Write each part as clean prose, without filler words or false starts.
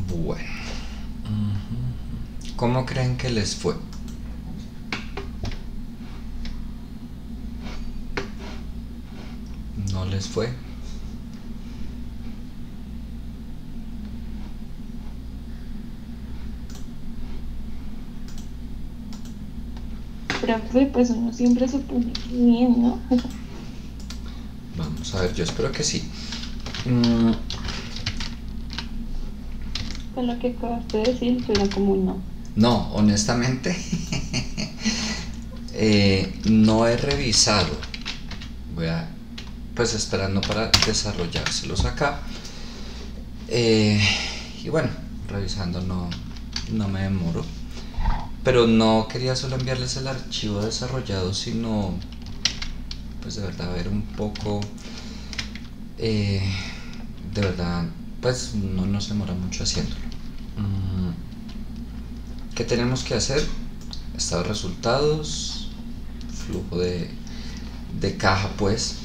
Bueno, ¿cómo creen que les fue? ¿No les fue? Profe, pues uno siempre supone que bien, ¿no? Vamos a ver, yo espero que sí. Mm, Con lo que acabaste de decir, suena como un no. no, honestamente, no he revisado. Voy a, pues esperando para desarrollárselos acá. Eh, y bueno, revisando no me demoro. Pero no quería solo enviarles el archivo desarrollado, sino pues de verdad ver un poco, eh, de verdad, pues no nos demora mucho haciéndolo. ¿Qué tenemos que hacer? Estado de resultados, flujo de caja pues.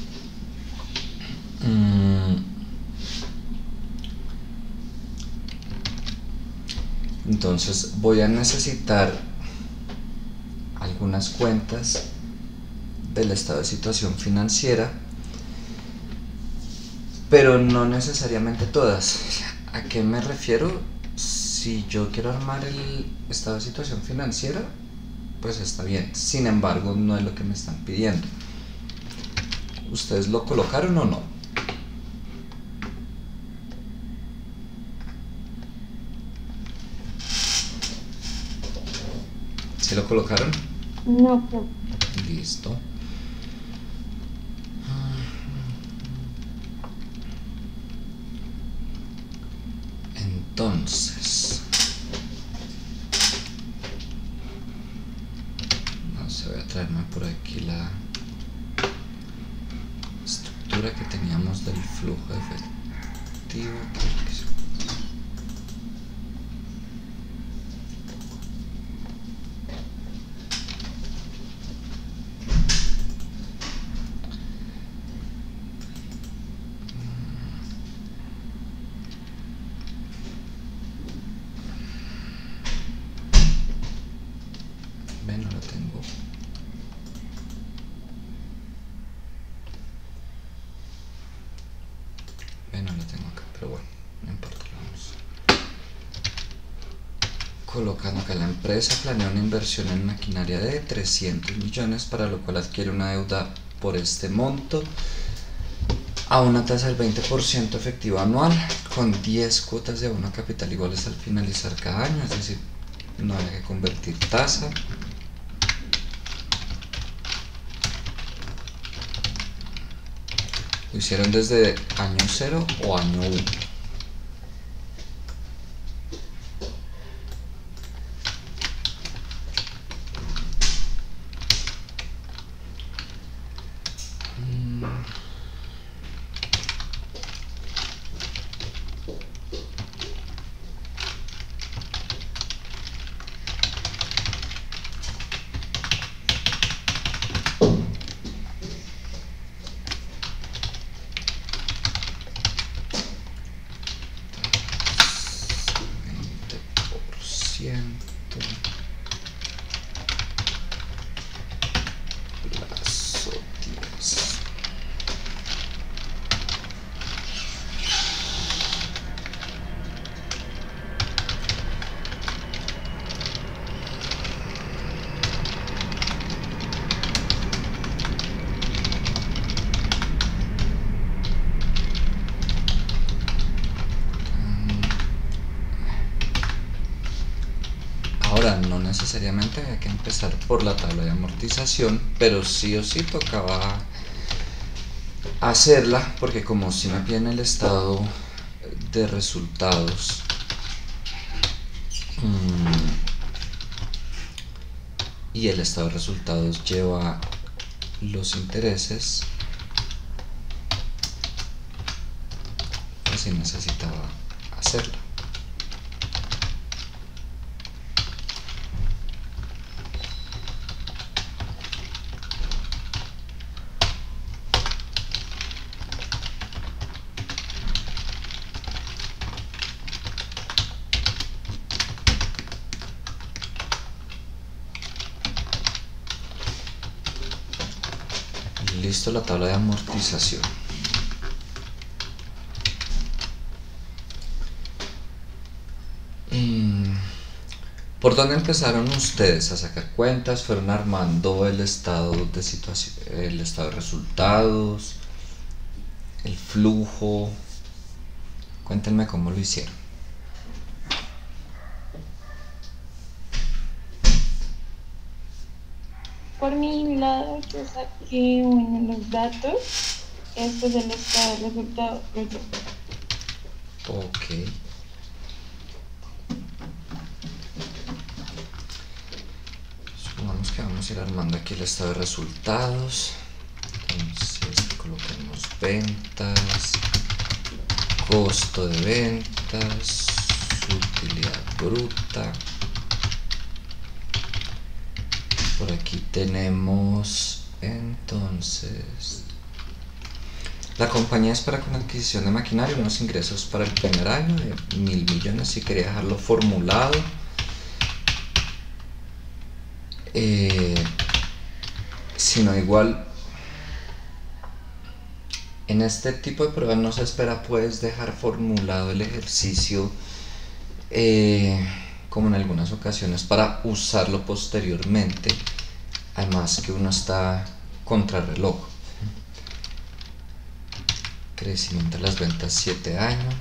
Entonces voy a necesitar algunas cuentas del estado de situación financiera, pero no necesariamente todas. ¿A qué me refiero? Si yo quiero armar el estado de situación financiera, pues está bien. Sin embargo, no es lo que me están pidiendo. ¿Ustedes lo colocaron o no? ¿Sí lo colocaron? No, profe. Listo. Entonces, no sé, voy a traerme por aquí la estructura que teníamos del flujo de efectivo. Ven, no lo tengo. Ven, no lo tengo acá, pero bueno, no importa, lo vamos colocando acá. La empresa planea una inversión en maquinaria de 300 millones, para lo cual adquiere una deuda por este monto a una tasa del 20% efectiva anual, con 10 cuotas de abono a capital iguales al finalizar cada año, es decir, no hay que convertir tasa. Lo hicieron desde año 0 o año 1. Plazo 10. Ahora, no necesariamente había que empezar por la tabla de amortización, pero sí o sí tocaba hacerla, porque como si me piden el estado de resultados, y el estado de resultados lleva los intereses, pues sí necesitaba hacerla. listo la tabla de amortización. ¿Por dónde empezaron ustedes a sacar cuentas? ¿Fueron armando el estado de situación, el estado de resultados, el flujo? Cuéntenme cómo lo hicieron. Por mi lado, yo saqué, bueno, los datos. Esto es el estado de resultado. Ok. Supongamos que vamos a ir armando aquí el estado de resultados. Entonces coloquemos ventas, costo de ventas, utilidad bruta. Por aquí tenemos entonces la compañía espera con adquisición de maquinaria unos ingresos para el primer año de 1.000 millones. Si quería dejarlo formulado, si no, igual en este tipo de pruebas no se espera, puedes dejar formulado el ejercicio como en algunas ocasiones para usarlo posteriormente, además que uno está contrarreloj. Crecimiento de las ventas 7 años,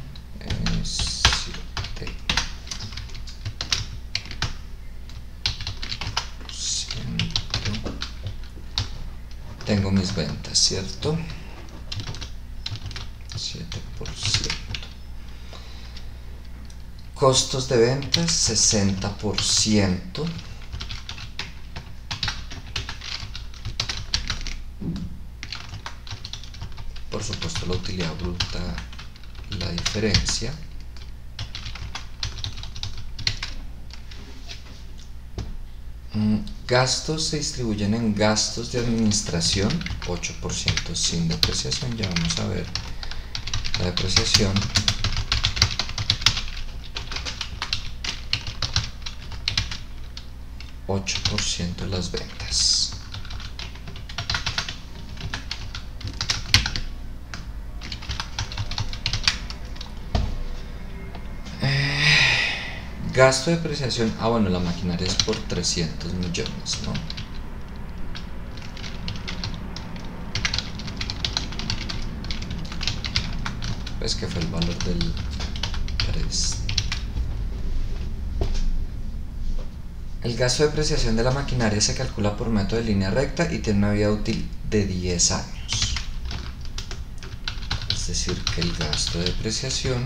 7%. Tengo mis ventas, ¿cierto? 7%. Costos de ventas 60%. Por supuesto la utilidad bruta, la diferencia. Gastos se distribuyen en gastos de administración, 8% sin depreciación. Ya vamos a ver la depreciación. $8 de las ventas. Gasto de depreciación, bueno, la maquinaria es por 300 millones, ¿no? Pues que fue el valor del préstamo. El gasto de depreciación de la maquinaria se calcula por método de línea recta y tiene una vida útil de 10 años. Es decir, que el gasto de depreciación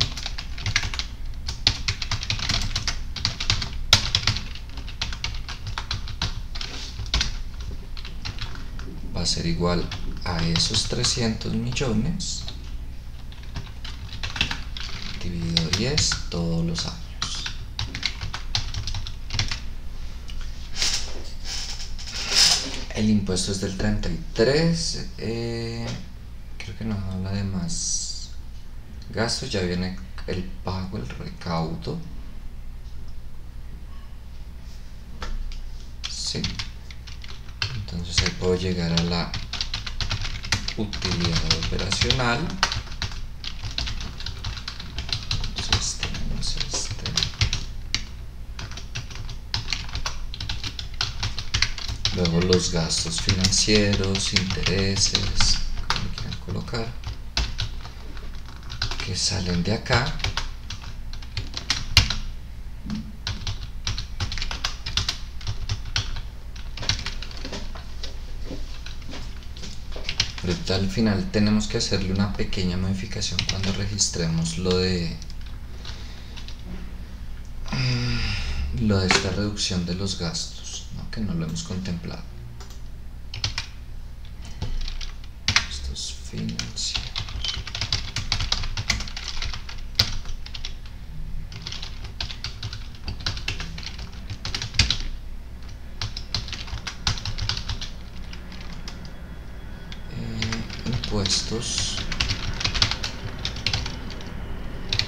va a ser igual a esos 300 millones dividido 10 todos los años. El impuesto es del 33. Creo que no habla de más gastos. Ya viene el pago, el recaudo. Sí. Entonces ahí puedo llegar a la utilidad operacional. Entonces tenemos luego los gastos financieros, intereses, como quieran colocar, que salen de acá. Ahorita al final tenemos que hacerle una pequeña modificación cuando registremos lo de esta reducción de los gastos, ¿no? Que no lo hemos contemplado. Estos financieros. Impuestos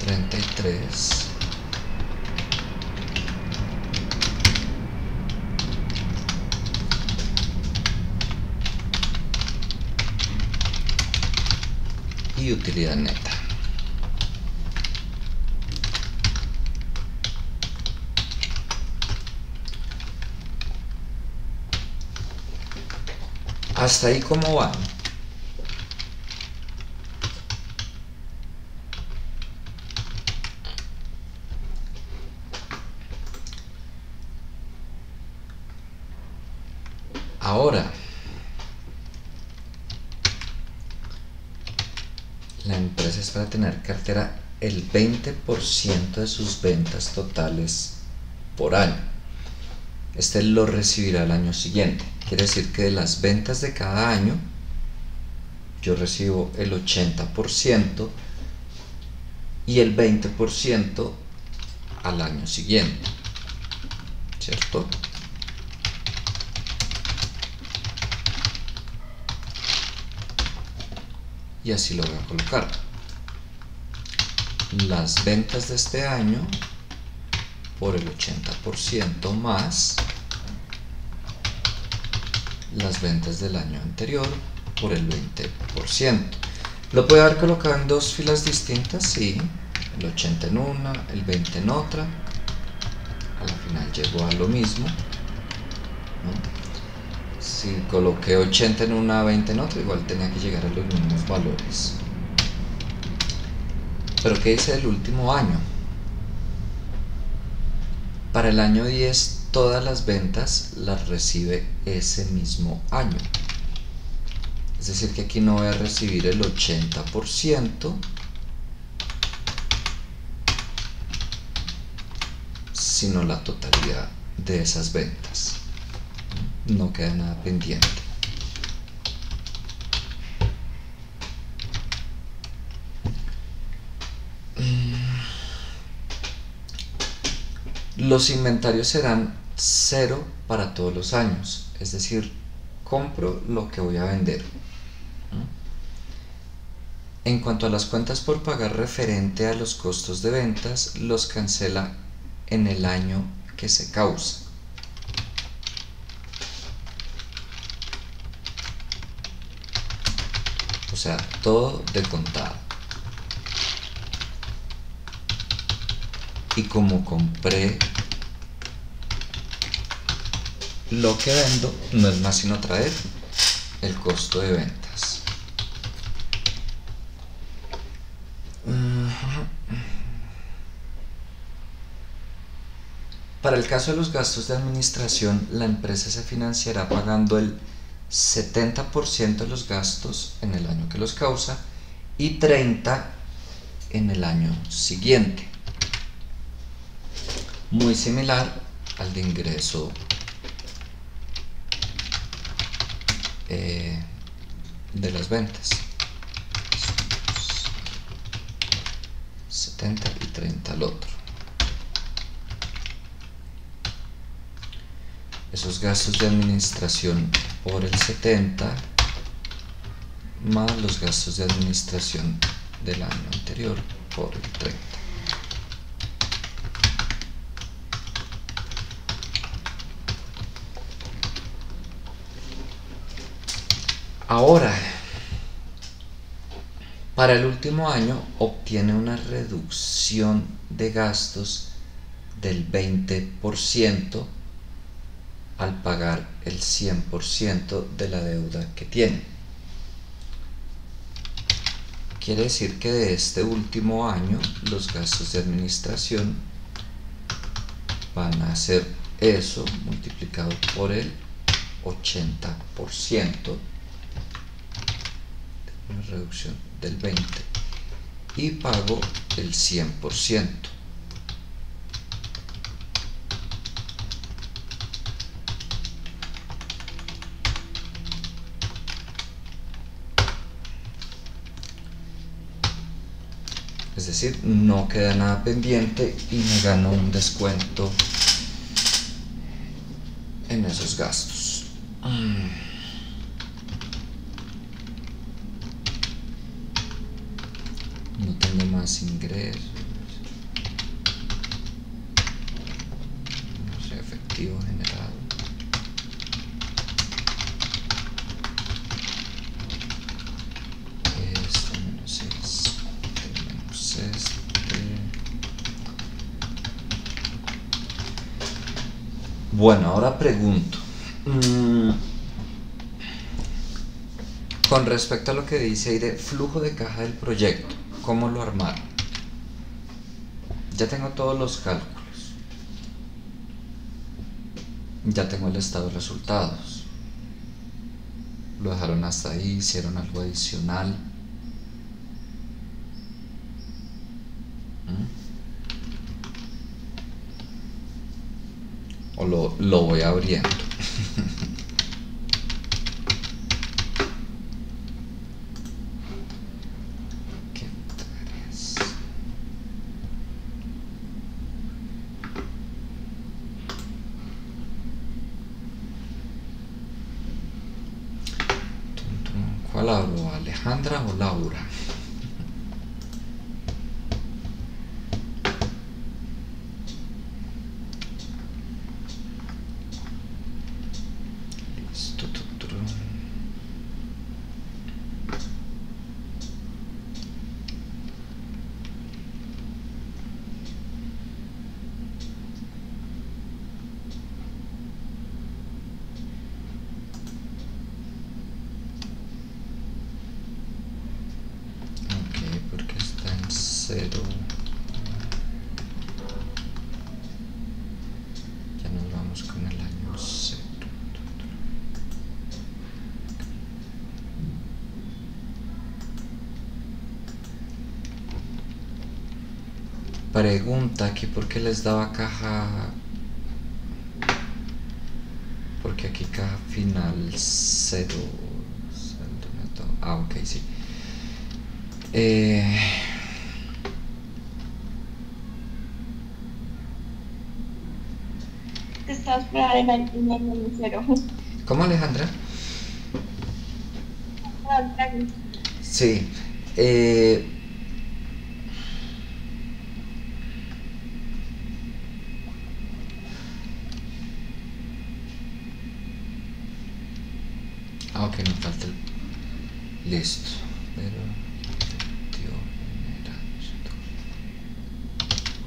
33. y utilidad neta. Hasta ahí, ¿cómo van? Ahora, la empresa espera tener cartera el 20% de sus ventas totales por año. Este lo recibirá el año siguiente. Quiere decir que de las ventas de cada año, yo recibo el 80% y el 20% al año siguiente, ¿cierto? Y así lo voy a colocar. Las ventas de este año por el 80% más las ventas del año anterior por el 20%. ¿Lo puedo haber colocado en dos filas distintas? Sí, el 80 en una, el 20 en otra. A la final llegó a lo mismo, ¿no? Si coloqué 80 en una, 20 en otra, igual tenía que llegar a los mismos valores. Pero ¿qué dice el último año? Para el año 10, todas las ventas las recibe ese mismo año. Es decir, que aquí no voy a recibir el 80%, sino la totalidad de esas ventas. No queda nada pendiente. Los inventarios serán 0 para todos los años, es decir, compro lo que voy a vender. En cuanto a las cuentas por pagar referente a los costos de ventas, los cancela en el año que se causa. O sea, todo de contado. Y como compré lo que vendo, no es más sino traer el costo de ventas. Para el caso de los gastos de administración, la empresa se financiará pagando el 70% de los gastos en el año que los causa y 30% en el año siguiente. Muy similar al de ingreso de las ventas. 70 y 30 al otro. Esos gastos de administración por el 70 más los gastos de administración del año anterior por el 30. Ahora, para el último año obtiene una reducción de gastos del 20% al pagar el 100% de la deuda que tiene. Quiere decir que de este último año los gastos de administración van a ser eso multiplicado por el 80%, una reducción del 20%, y pago el 100%. Es decir, no queda nada pendiente y me gano un descuento en esos gastos. No tengo más ingresos. No sé, efectivo generado. Esto menos esto. Bueno, ahora pregunto. Con respecto a lo que dice ahí de flujo de caja del proyecto, ¿cómo lo armaron? Ya tengo todos los cálculos. Ya tengo el estado de resultados. Lo dejaron hasta ahí, hicieron algo adicional. O lo voy abriendo. ¿Qué tareas? ¿Cuál hablo? ¿Alejandra o Laura? Cero. Ya nos vamos con el año 0. Pregunta aquí por qué les daba caja. Porque aquí caja final 0. Ah, ok, sí. Estás para dejar el año 0. ¿Cómo, Alejandra? Sí. Ok, me falta el... Listo. Pero... efectivo general.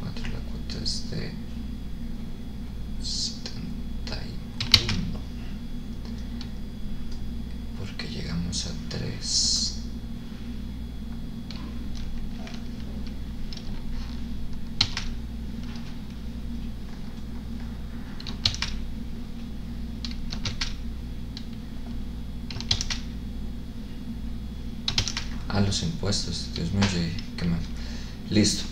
4, la cuota es de 71. Porque llegamos a 3. Los impuestos, Dios mío, qué mal. Listo.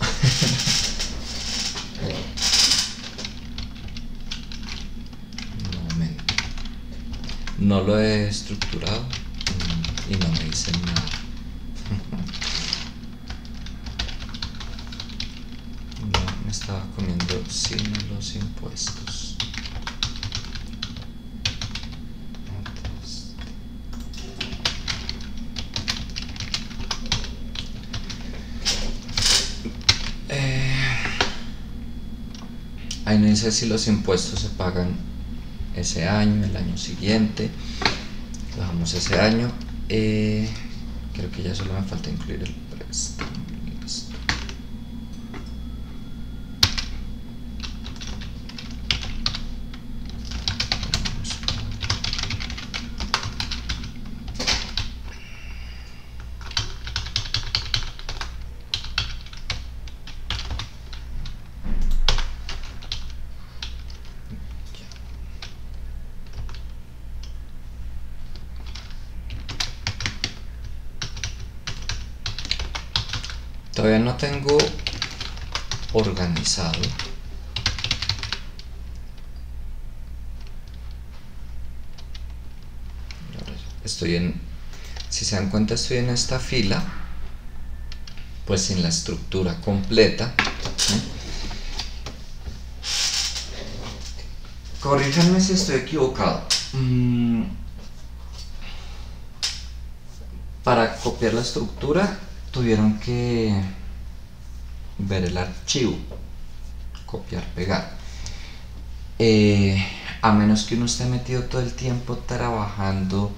Un momento. No lo he estructurado y no me dicen nada. No, me estaba comiendo sin los impuestos. Ahí no dice si los impuestos se pagan ese año, el año siguiente. Bajamos ese año. Creo que ya solo me falta incluir el préstamo. Listo. Todavía no tengo organizado estoy en, si se dan cuenta, estoy en esta fila, pues sin la estructura completa. Corríjanme si estoy equivocado. Para copiar la estructura tuvieron que ver el archivo, copiar, pegar. A menos que uno esté metido todo el tiempo trabajando,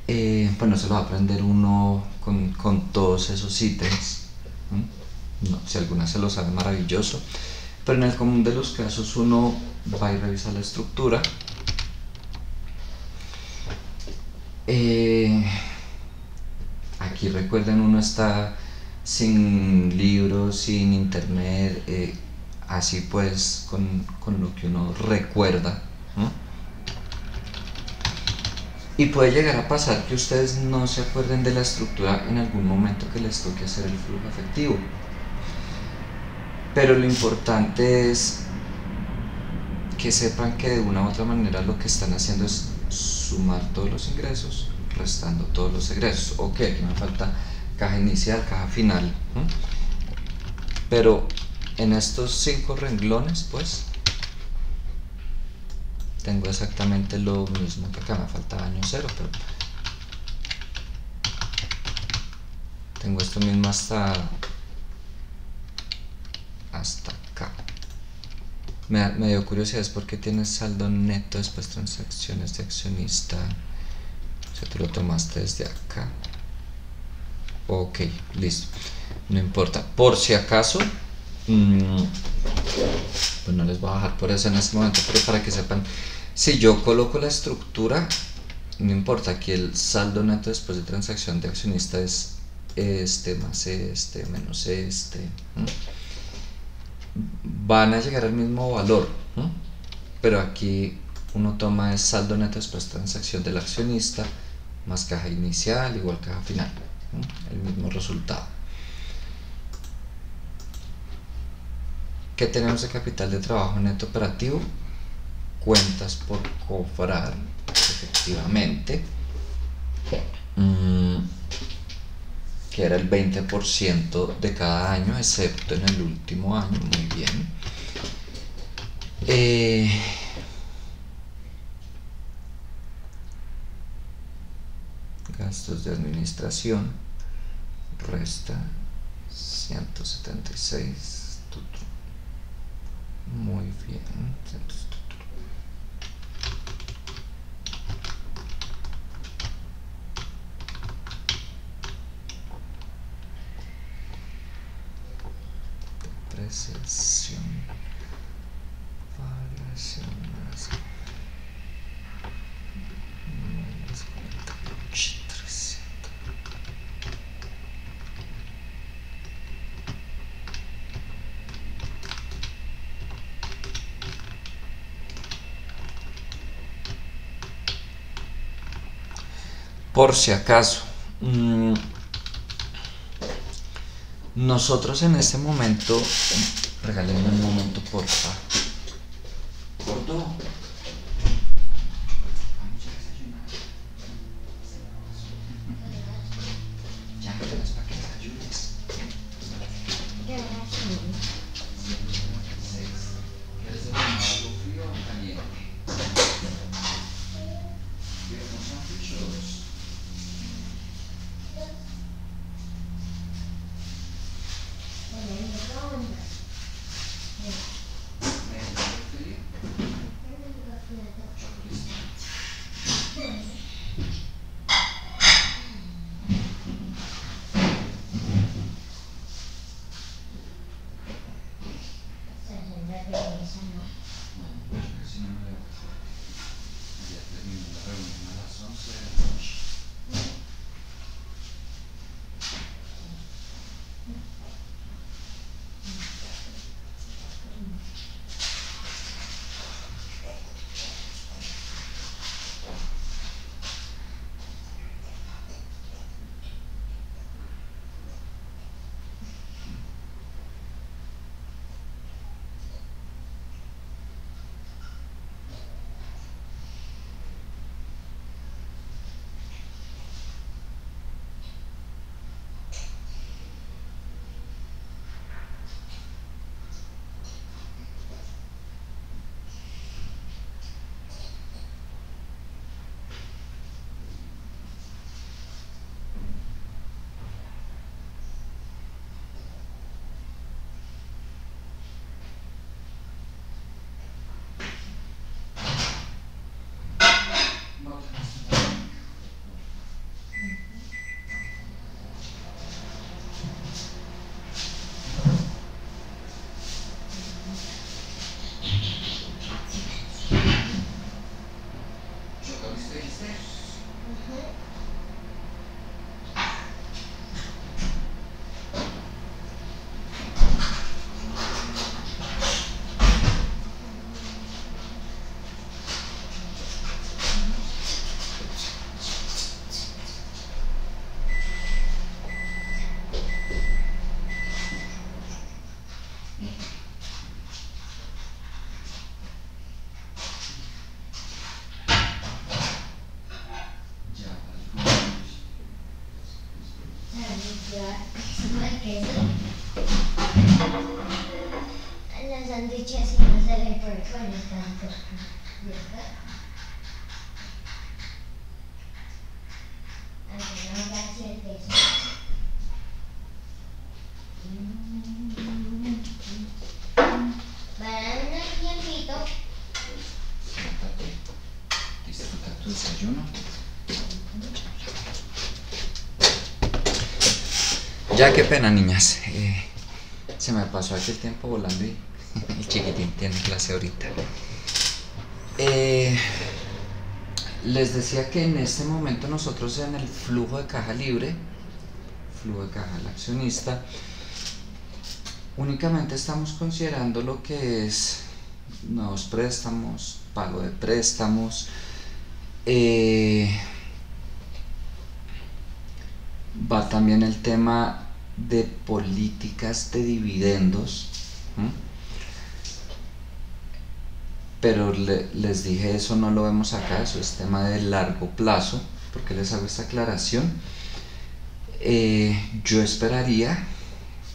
pues no se lo va a aprender uno con todos esos ítems. No, si alguna se lo sabe, maravilloso. Pero en el común de los casos uno va y revisa la estructura. Aquí recuerden, uno está sin libros, sin internet, así pues con lo que uno recuerda, ¿no? Y puede llegar a pasar que ustedes no se acuerden de la estructura en algún momento que les toque hacer el flujo efectivo. Pero lo importante es que sepan que de una u otra manera lo que están haciendo es sumar todos los ingresos, restando todos los egresos. Ok, aquí me falta caja inicial, caja final, ¿no? Pero en estos 5 renglones, pues, tengo exactamente lo mismo que acá. Me falta año cero, pero tengo esto mismo hasta acá. Me dio curiosidad, es porque tienes saldo neto después transacciones de accionista. O sea, tú lo tomaste desde acá. Ok, listo. No importa. Por si acaso, pues no les voy a bajar por eso en este momento, pero para que sepan, si yo coloco la estructura, no importa, aquí el saldo neto después de transacción de accionista es este más este menos este, ¿no? Van a llegar al mismo valor, ¿no? Pero aquí uno toma el saldo neto después de transacción del accionista más caja inicial igual caja final, ¿no? El mismo resultado. ¿Qué tenemos de capital de trabajo neto operativo? Cuentas por cobrar, efectivamente, que era el 20% de cada año, excepto en el último año. Muy bien. Gastos de administración, resta 176. Muy bien. Depreciación, variación más 300. Por si acaso, nosotros en este momento, regálenme un momento, porfa. Gordo. Ya no tienes para que desayunes. ¿Quieres tomar algo frío o caliente? ¿Quieres sandwiches? queso. Los sándwiches y no se le puede poner tanto. Aquí no casi el queso. Para un tiempito. Siéntate, disfruta tu desayuno. Ya, qué pena, niñas. Se me pasó aquí el tiempo volando y el chiquitín tiene clase ahorita. Les decía que en este momento nosotros en el flujo de caja libre, flujo de caja del accionista, únicamente estamos considerando lo que es nuevos préstamos, pago de préstamos, va también el tema de políticas de dividendos, pero les dije, eso no lo vemos acá, eso es tema de largo plazo. ¿Por qué les hago esta aclaración? Yo esperaría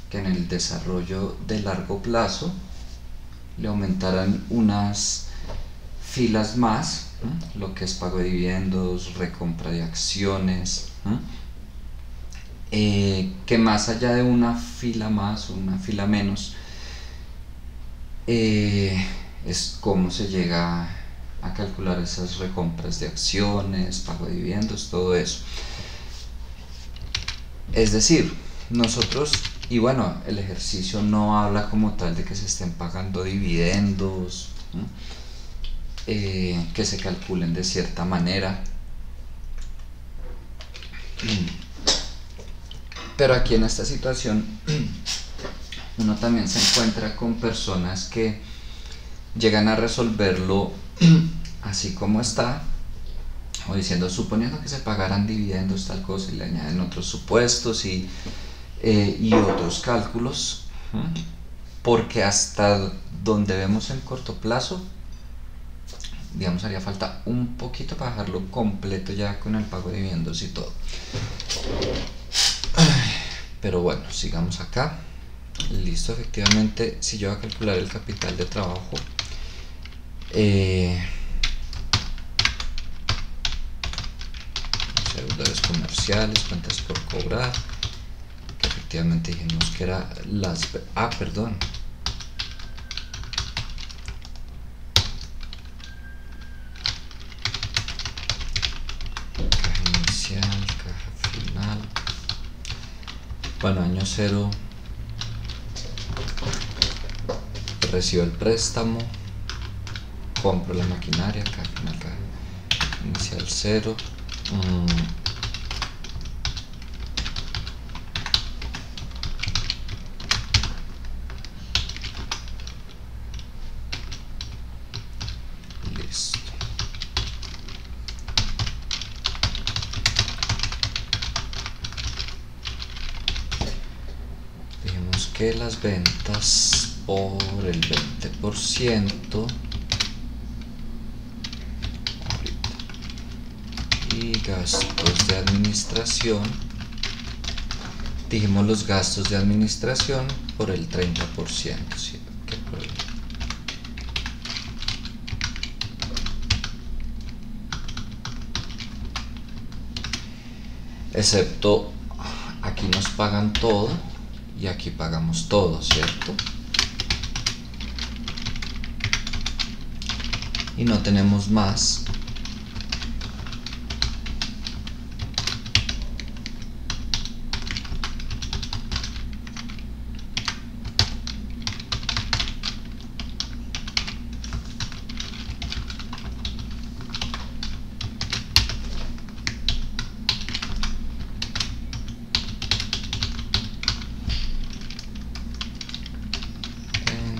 que en el desarrollo de largo plazo le aumentaran unas filas más, lo que es pago de dividendos, recompra de acciones, que más allá de una fila más o una fila menos, es cómo se llega a calcular esas recompras de acciones, pago de dividendos, todo eso. Es decir, nosotros, y bueno, el ejercicio no habla como tal de que se estén pagando dividendos, que se calculen de cierta manera, pero aquí en esta situación uno también se encuentra con personas que llegan a resolverlo así como está, o diciendo, suponiendo que se pagaran dividendos, tal cosa, y le añaden otros supuestos y otros cálculos, porque hasta donde vemos en corto plazo, digamos, haría falta un poquito para dejarlo completo ya con el pago de dividendos y todo. Pero bueno, sigamos acá. Listo, efectivamente, si yo voy a calcular el capital de trabajo, deudores comerciales, cuentas por cobrar, que efectivamente dijimos que era las... perdón. Caja inicial, caja final. Bueno, año 0, recibo el préstamo, compro la maquinaria, caja final, caja inicial 0. Listo. Dijimos que las ventas por el 20% y gastos de administración, dijimos los gastos de administración por el 30%, ¿sí? ¿Qué problema? Excepto aquí nos pagan todo y aquí pagamos todo, ¿cierto? Y no tenemos más.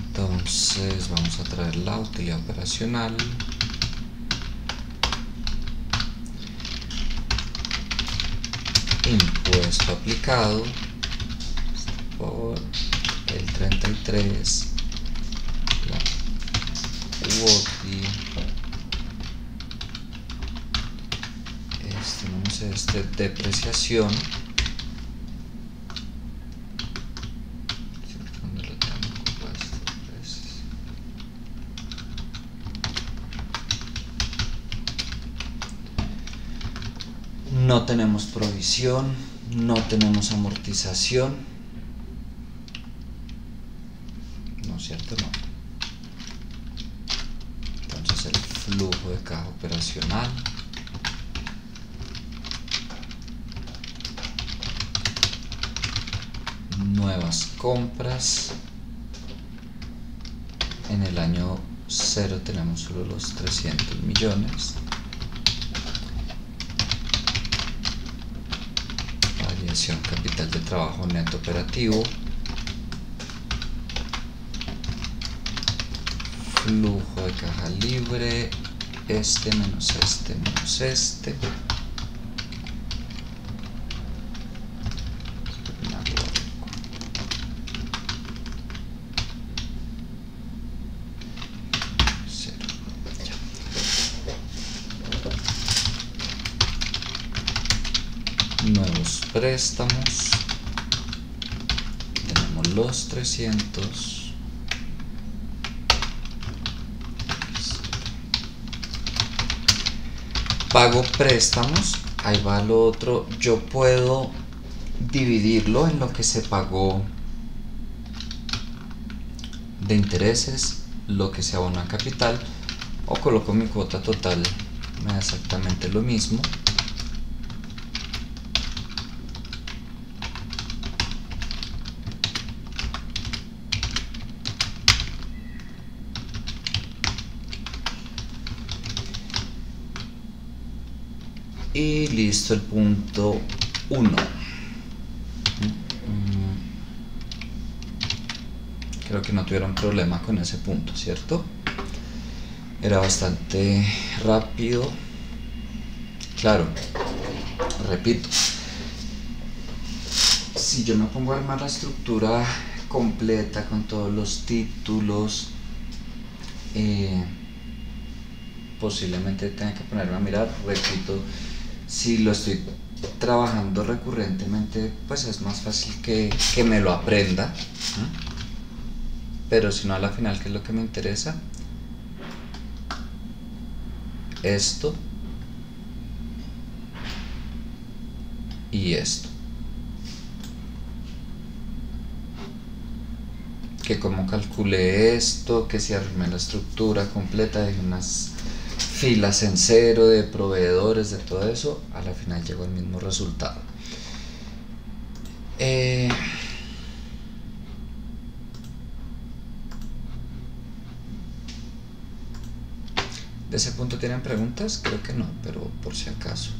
Entonces vamos a traer la utilidad operacional. Impuesto aplicado por el 33, la UOTI, depreciación, No tenemos provisión, no tenemos amortización. ¿No es cierto? No. Entonces el flujo de caja operacional nuevas compras. En el año 0 tenemos solo los 300 millones. Variación capital de trabajo neto operativo. Flujo de caja libre. Este menos este menos este. Nuevos préstamos, tenemos los 300, pago préstamos, ahí va lo otro. Yo puedo dividirlo en lo que se pagó de intereses, lo que se abonó a capital, o coloco mi cuota total, me da exactamente lo mismo. Y listo el punto 1. Creo que no tuvieron problema con ese punto, ¿cierto? Era bastante rápido. Claro, repito, si yo me pongo a armar la estructura completa con todos los títulos, posiblemente tenga que ponerme a mirar. Repito, si lo estoy trabajando recurrentemente, pues es más fácil que me lo aprenda, ¿no? Pero si no, a la final, ¿qué es lo que me interesa? Esto y esto. Que como calculé esto, que si armé la estructura completa de unas filas en cero de proveedores, de todo eso, a la final llegó al mismo resultado. ¿De ese punto tienen preguntas? Creo que no, pero por si acaso.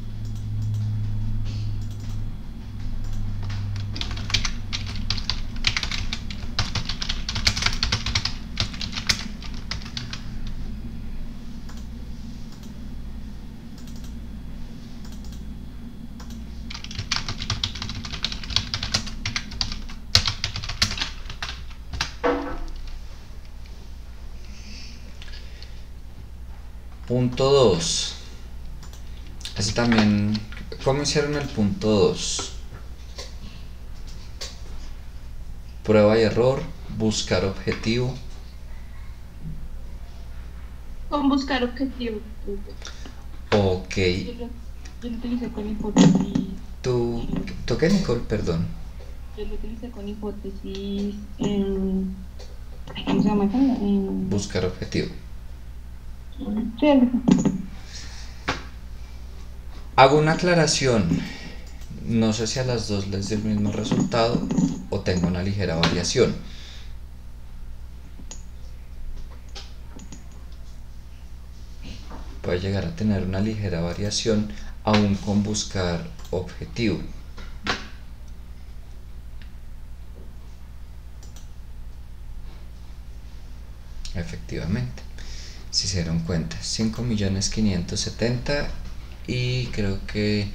Punto 2. Así también, ¿cómo hicieron el punto 2? Prueba y error, buscar objetivo. Con buscar objetivo. Ok. Yo lo utilicé con hipótesis. ¿Tú qué, Nicole? Perdón. Yo lo utilicé con hipótesis en... ¿Cómo se llama? En... Buscar objetivo. Sí. Hago una aclaración. No sé si a las dos les dio el mismo resultado o tengo una ligera variación. Puede llegar a tener una ligera variación aún con buscar objetivo. Efectivamente, si se dieron cuenta, 5.570.000 y creo que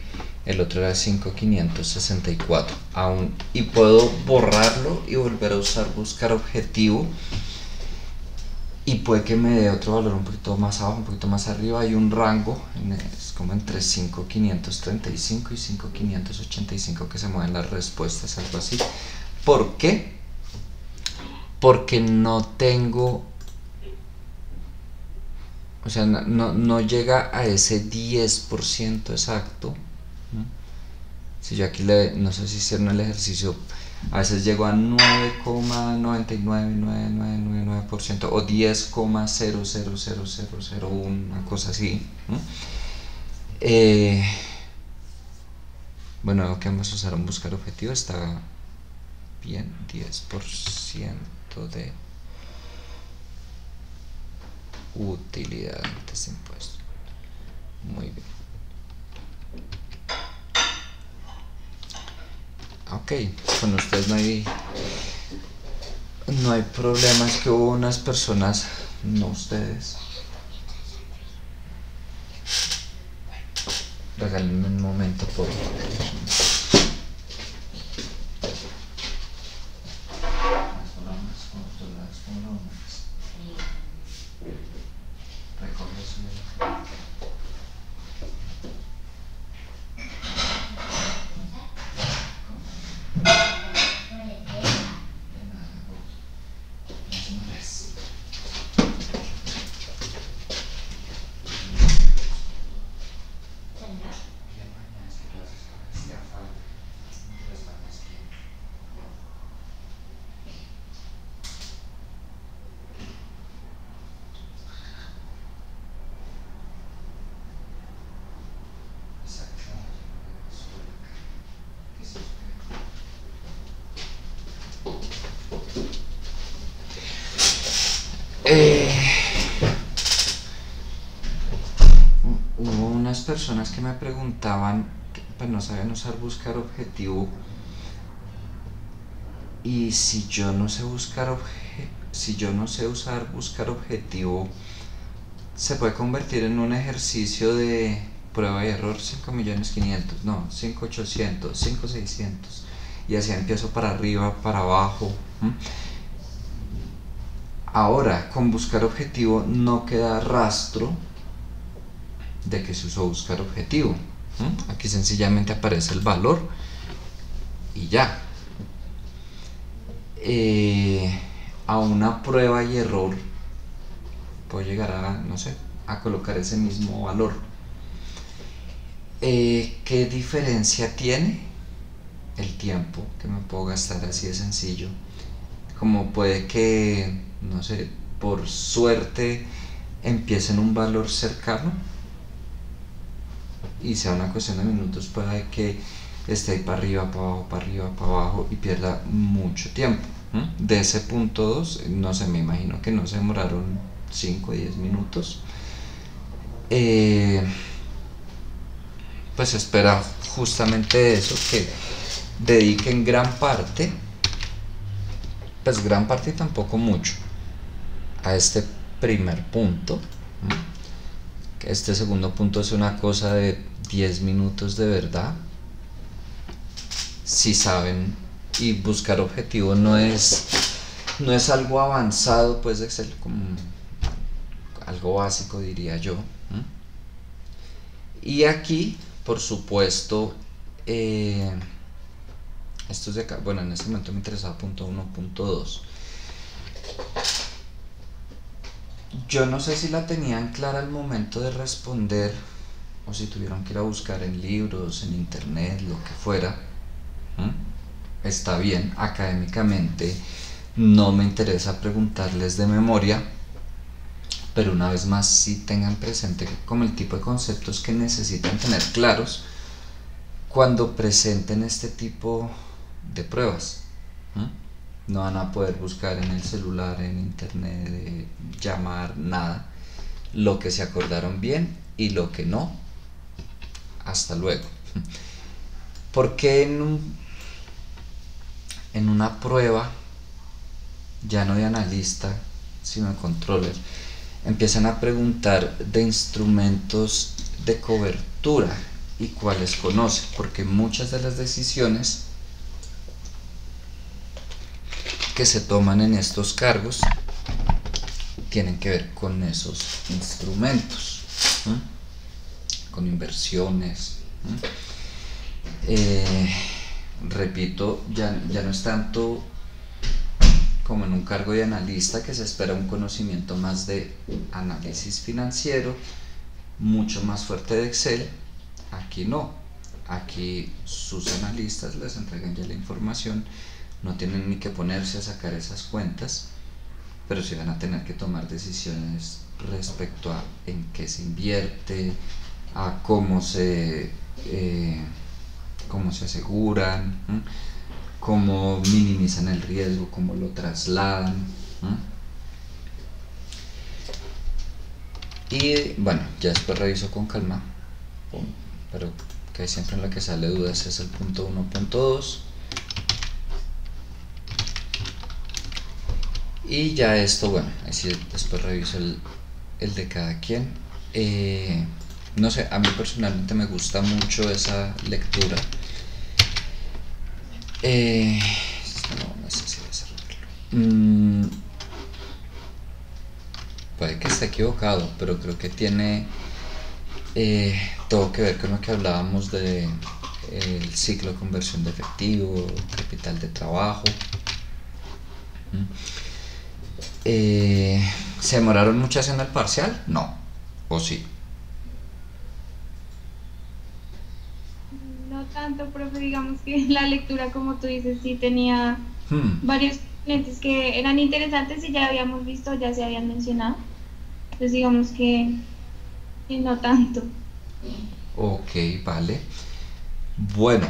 el otro era 5.564 aún, y puedo borrarlo y volver a usar buscar objetivo, y puede que me dé otro valor un poquito más abajo, un poquito más arriba. Hay un rango, es como entre 5.535 y 5.585 que se mueven las respuestas, algo así. ¿Por qué? Porque no tengo, o sea, no llega a ese 10% exacto, ¿no? Si yo aquí no sé si hicieron el ejercicio, a veces llego a 9,99999% o 10,000001, una cosa así. Bueno, lo que vamos a usar en buscar objetivo está bien, 10% de utilidad antes de impuesto. Muy bien. Ok, con ustedes no hay problemas, que hubo unas personas, no ustedes. Regálenme un momento, por favor. Hubo unas personas que me preguntaban que pues no sabían usar buscar objetivo, y si yo no sé usar buscar objetivo, se puede convertir en un ejercicio de prueba y error. 5.500.000, no, 5.800.000, 5.600.000, y así empiezo para arriba, para abajo. Ahora, con buscar objetivo no queda rastro de que se usó buscar objetivo. Aquí sencillamente aparece el valor y ya. A una prueba y error puedo llegar a, no sé, a colocar ese mismo valor. ¿Qué diferencia tiene? El tiempo que me puedo gastar, así de sencillo. Como puede que, no sé, por suerte empiece en un valor cercano y sea una cuestión de minutos, puede que esté ahí para arriba, para abajo, para arriba, para abajo, y pierda mucho tiempo. De ese punto 2, no sé, me imagino que no se demoraron 5 o 10 minutos. Pues espera justamente eso, que dediquen gran parte, pues gran parte y tampoco mucho, a este primer punto. Este segundo punto es una cosa de 10 minutos de verdad, si saben. Y buscar objetivo no es algo avanzado, pues, de Excel, como algo básico, diría yo. Y aquí, por supuesto, estos de acá, bueno, en este momento me interesaba punto 1, punto 2. Yo no sé si la tenían clara al momento de responder, o si tuvieron que ir a buscar en libros, en internet, lo que fuera. Está bien, académicamente no me interesa preguntarles de memoria, pero una vez más sí tengan presente como el tipo de conceptos que necesitan tener claros cuando presenten este tipo de pruebas. No van a poder buscar en el celular, en internet, llamar, nada. Lo que se acordaron bien y lo que no, hasta luego. Porque en una prueba, ya no de analista, sino de controller, empiezan a preguntar de instrumentos de cobertura y cuáles conoce, porque muchas de las decisiones que se toman en estos cargos tienen que ver con esos instrumentos, con inversiones. Repito, ya no es tanto como en un cargo de analista, que se espera un conocimiento más de análisis financiero, mucho más fuerte de Excel. Aquí no, aquí sus analistas les entregan ya la información, no tienen ni que ponerse a sacar esas cuentas, pero sí van a tener que tomar decisiones respecto a en qué se invierte, a cómo se aseguran, cómo minimizan el riesgo, cómo lo trasladan. Y bueno, ya después reviso con calma, pero que siempre en la que sale dudas es el punto 1, punto 2. Y ya esto, bueno, así después reviso el de cada quien. No sé, a mí personalmente me gusta mucho esa lectura. No sé si cerrarlo. Puede que esté equivocado, pero creo que tiene todo que ver con lo que hablábamos de el ciclo de conversión de efectivo, capital de trabajo. ¿Se demoraron mucho haciendo el parcial? No, ¿o sí? No tanto, profe, digamos que la lectura, como tú dices, sí tenía varios clientes que eran interesantes y ya habíamos visto, ya se habían mencionado. Entonces digamos que no tanto. Ok, vale. Bueno,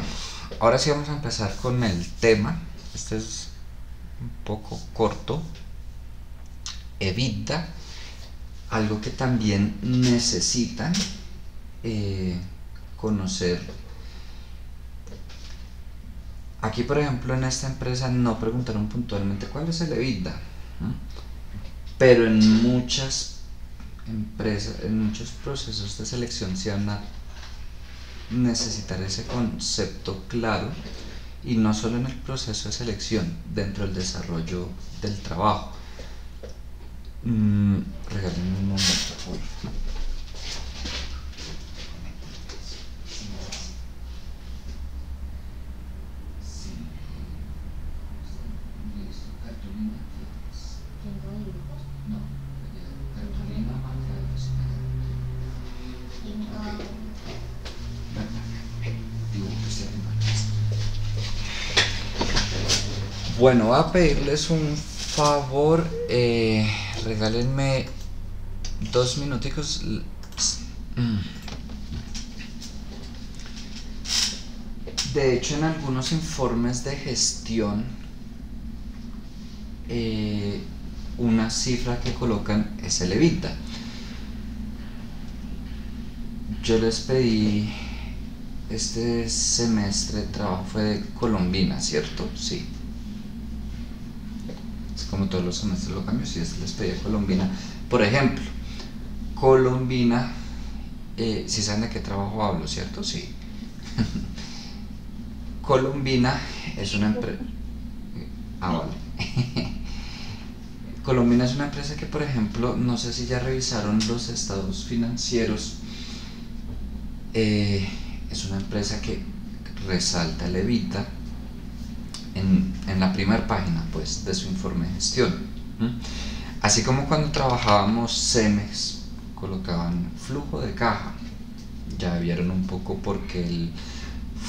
ahora sí vamos a empezar con el tema. Este es un poco corto. EBITDA, algo que también necesitan conocer. Aquí, por ejemplo, en esta empresa no preguntaron puntualmente cuál es el EBITDA, pero en muchas empresas, en muchos procesos de selección se van a necesitar ese concepto claro, y no solo en el proceso de selección, dentro del desarrollo del trabajo. Regálenme un momento, por favor. Bueno, voy a pedirles un favor, regálenme 2 minuticos. De hecho, en algunos informes de gestión, una cifra que colocan es el EBITDA. Yo les pedí este semestre, trabajo fue de Colombina, ¿cierto? Sí. Es como todos los semestres lo cambio, si les pedí a Colombina. Por ejemplo, Colombina, si saben de qué trabajo hablo, ¿cierto? Sí. Colombina es una empresa. Vale. Colombina es una empresa que, por ejemplo, no sé si ya revisaron los estados financieros. Es una empresa que resalta el EBITDA en la primera página, pues, de su informe de gestión. Así como cuando trabajábamos CEMEX, colocaban flujo de caja. Ya vieron un poco por qué el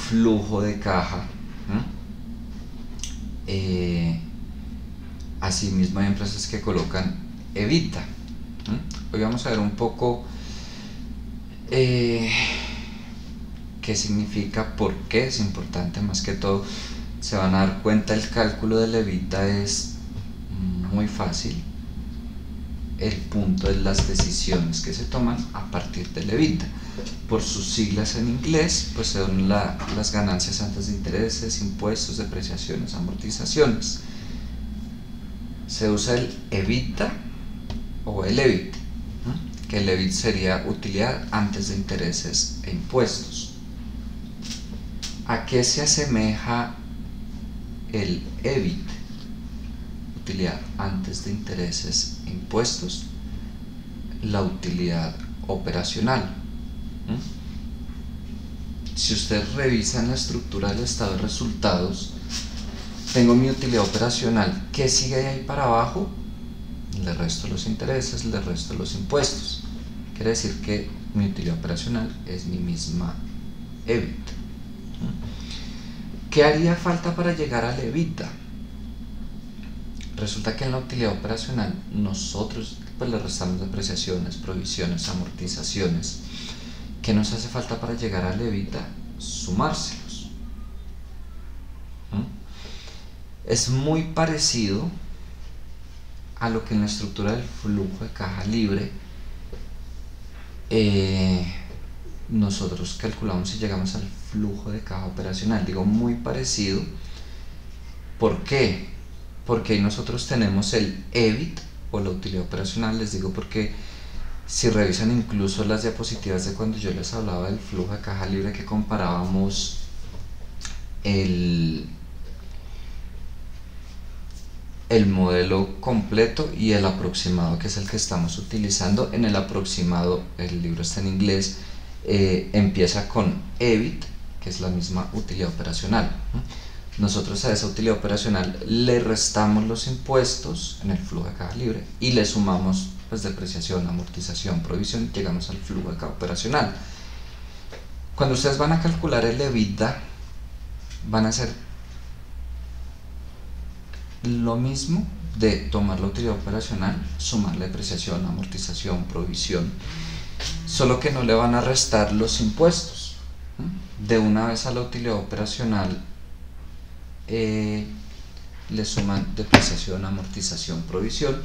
flujo de caja. Asimismo hay empresas que colocan EBITDA. Hoy vamos a ver un poco qué significa, por qué es importante. Más que todo se van a dar cuenta, el cálculo del EBITDA es muy fácil. El punto es las decisiones que se toman a partir del EBITDA. Por sus siglas en inglés, pues son las ganancias antes de intereses, impuestos, depreciaciones, amortizaciones. Se usa el EBITDA o el EBIT, que el EBIT sería utilidad antes de intereses e impuestos. ¿A qué se asemeja el EBIT? Utilidad antes de intereses e impuestos. La utilidad operacional. Si ustedes revisan la estructura del estado de resultados, tengo mi utilidad operacional. ¿Qué sigue ahí para abajo? Le resto los intereses, le resto los impuestos. Quiere decir que mi utilidad operacional es mi misma EBIT. ¿Qué haría falta para llegar al EBITDA? Resulta que en la utilidad operacional nosotros pues le restamos depreciaciones, provisiones, amortizaciones. ¿Qué nos hace falta para llegar al EBITDA? Sumárselos. Es muy parecido a lo que en la estructura del flujo de caja libre nosotros calculamos si llegamos al flujo de caja operacional. Digo muy parecido, ¿por qué? Porque ahí nosotros tenemos el EBIT o la utilidad operacional. Les digo porque si revisan incluso las diapositivas de cuando yo les hablaba del flujo de caja libre, que comparábamos el modelo completo y el aproximado, que es el que estamos utilizando. En el aproximado, el libro está en inglés, empieza con EBIT, que es la misma utilidad operacional. Nosotros a esa utilidad operacional le restamos los impuestos en el flujo de caja libre y le sumamos pues depreciación, amortización, provisión, y llegamos al flujo de caja operacional. Cuando ustedes van a calcular el EBITDA, van a hacer lo mismo de tomar la utilidad operacional, sumar la depreciación, amortización, provisión, solo que no le van a restar los impuestos. De una vez a la utilidad operacional le suman depreciación, amortización, provisión,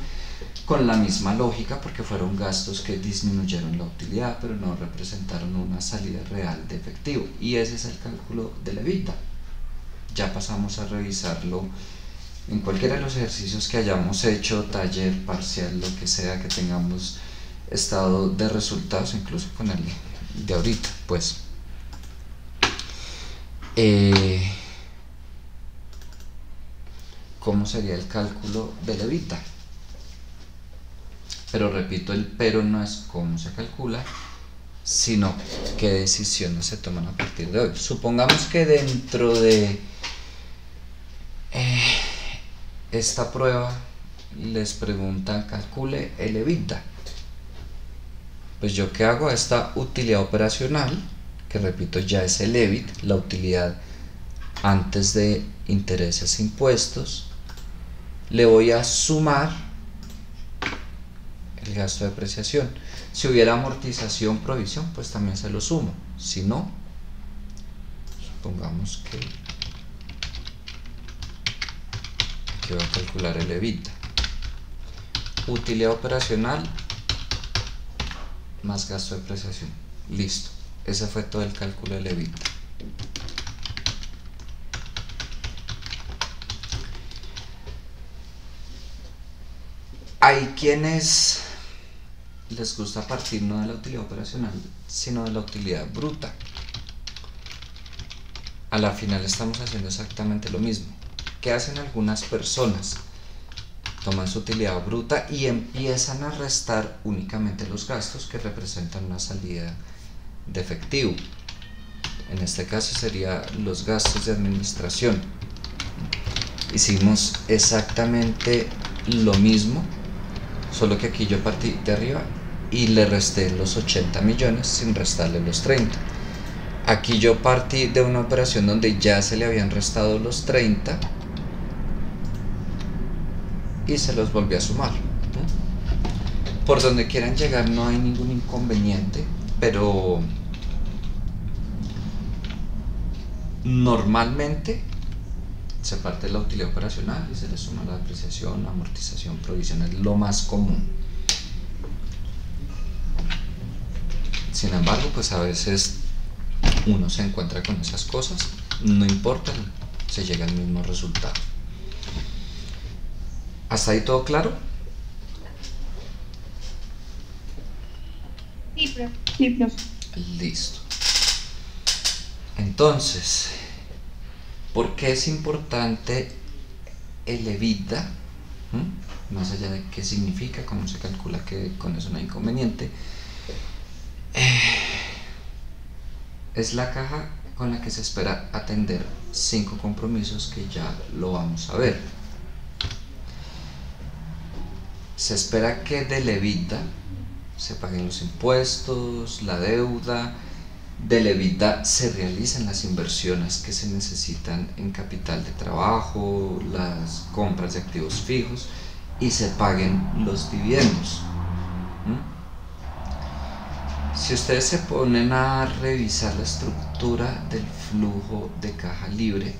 con la misma lógica, porque fueron gastos que disminuyeron la utilidad pero no representaron una salida real de efectivo, y ese es el cálculo del EBITDA. Ya pasamos a revisarlo en cualquiera de los ejercicios que hayamos hecho, taller, parcial, lo que sea que tengamos estado de resultados, incluso con el de ahorita, pues. ¿Cómo sería el cálculo del EBITDA? Pero repito, el pero no es cómo se calcula, sino qué decisiones se toman a partir de hoy. Supongamos que dentro de esta prueba les preguntan calcule el EBITDA. Pues yo qué hago, esta utilidad operacional, que repito ya es el EBIT, la utilidad antes de intereses e impuestos, le voy a sumar el gasto de depreciación. Si hubiera amortización, provisión, pues también se lo sumo. Si no, supongamos que aquí voy a calcular el EBITDA. Utilidad operacional más gasto de depreciación. Listo. Ese fue todo el cálculo del EBITDA. Hay quienes les gusta partir no de la utilidad operacional, sino de la utilidad bruta. A la final estamos haciendo exactamente lo mismo. ¿Qué hacen algunas personas? Toman su utilidad bruta y empiezan a restar únicamente los gastos que representan una salida de efectivo. En este caso serían los gastos de administración. Hicimos exactamente lo mismo, solo que aquí yo partí de arriba y le resté los 80 millones sin restarle los 30. Aquí yo partí de una operación donde ya se le habían restado los 30 y se los volví a sumar. Por donde quieran llegar no hay ningún inconveniente, pero normalmente se parte de la utilidad operacional y se le suma la depreciación, amortización, provisión, es lo más común. Sin embargo, pues a veces uno se encuentra con esas cosas, no importa, se llega al mismo resultado. ¿Hasta ahí todo claro? Sí, profe. Listo. Entonces, ¿por qué es importante el EBITDA? Más allá de qué significa, cómo se calcula, que con eso no hay inconveniente. Es la caja con la que se espera atender 5 compromisos que ya lo vamos a ver. Se espera que del EBITDA se paguen los impuestos, la deuda, Del EBITDA se realizan las inversiones que se necesitan en capital de trabajo, las compras de activos fijos y se paguen los dividendos. Si ustedes se ponen a revisar la estructura del flujo de caja libre,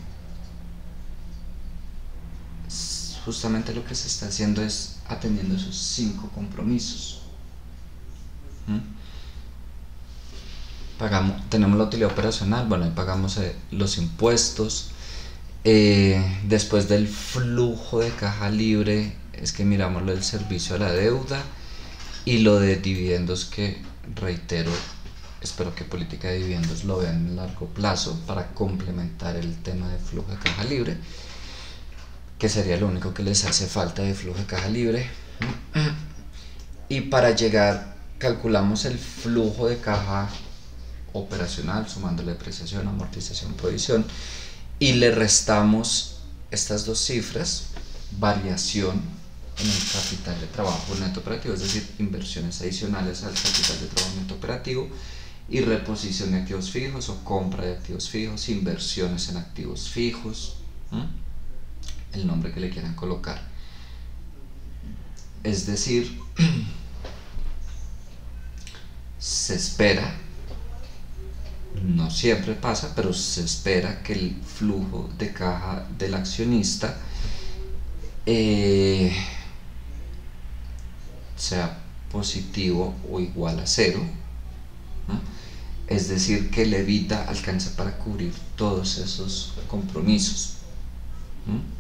justamente lo que se está haciendo es atendiendo esos 5 compromisos. Tenemos la utilidad operacional, bueno, ahí pagamos los impuestos. Después del flujo de caja libre es que miramos lo del servicio a la deuda y lo de dividendos, que reitero, espero que política de dividendos lo vean en largo plazo para complementar el tema de flujo de caja libre, que sería lo único que les hace falta de flujo de caja libre. Y para llegar, calculamos el flujo de caja operacional sumándole depreciación, amortización, provisión, y le restamos estas dos cifras, variación en el capital de trabajo neto operativo, es decir, inversiones adicionales al capital de trabajo neto operativo, y reposición de activos fijos o compra de activos fijos, inversiones en activos fijos, el nombre que le quieran colocar. Es decir, se espera, no siempre pasa, pero se espera que el flujo de caja del accionista sea positivo o igual a 0, ¿no? Es decir, que el EBITDA alcance para cubrir todos esos compromisos, ¿no?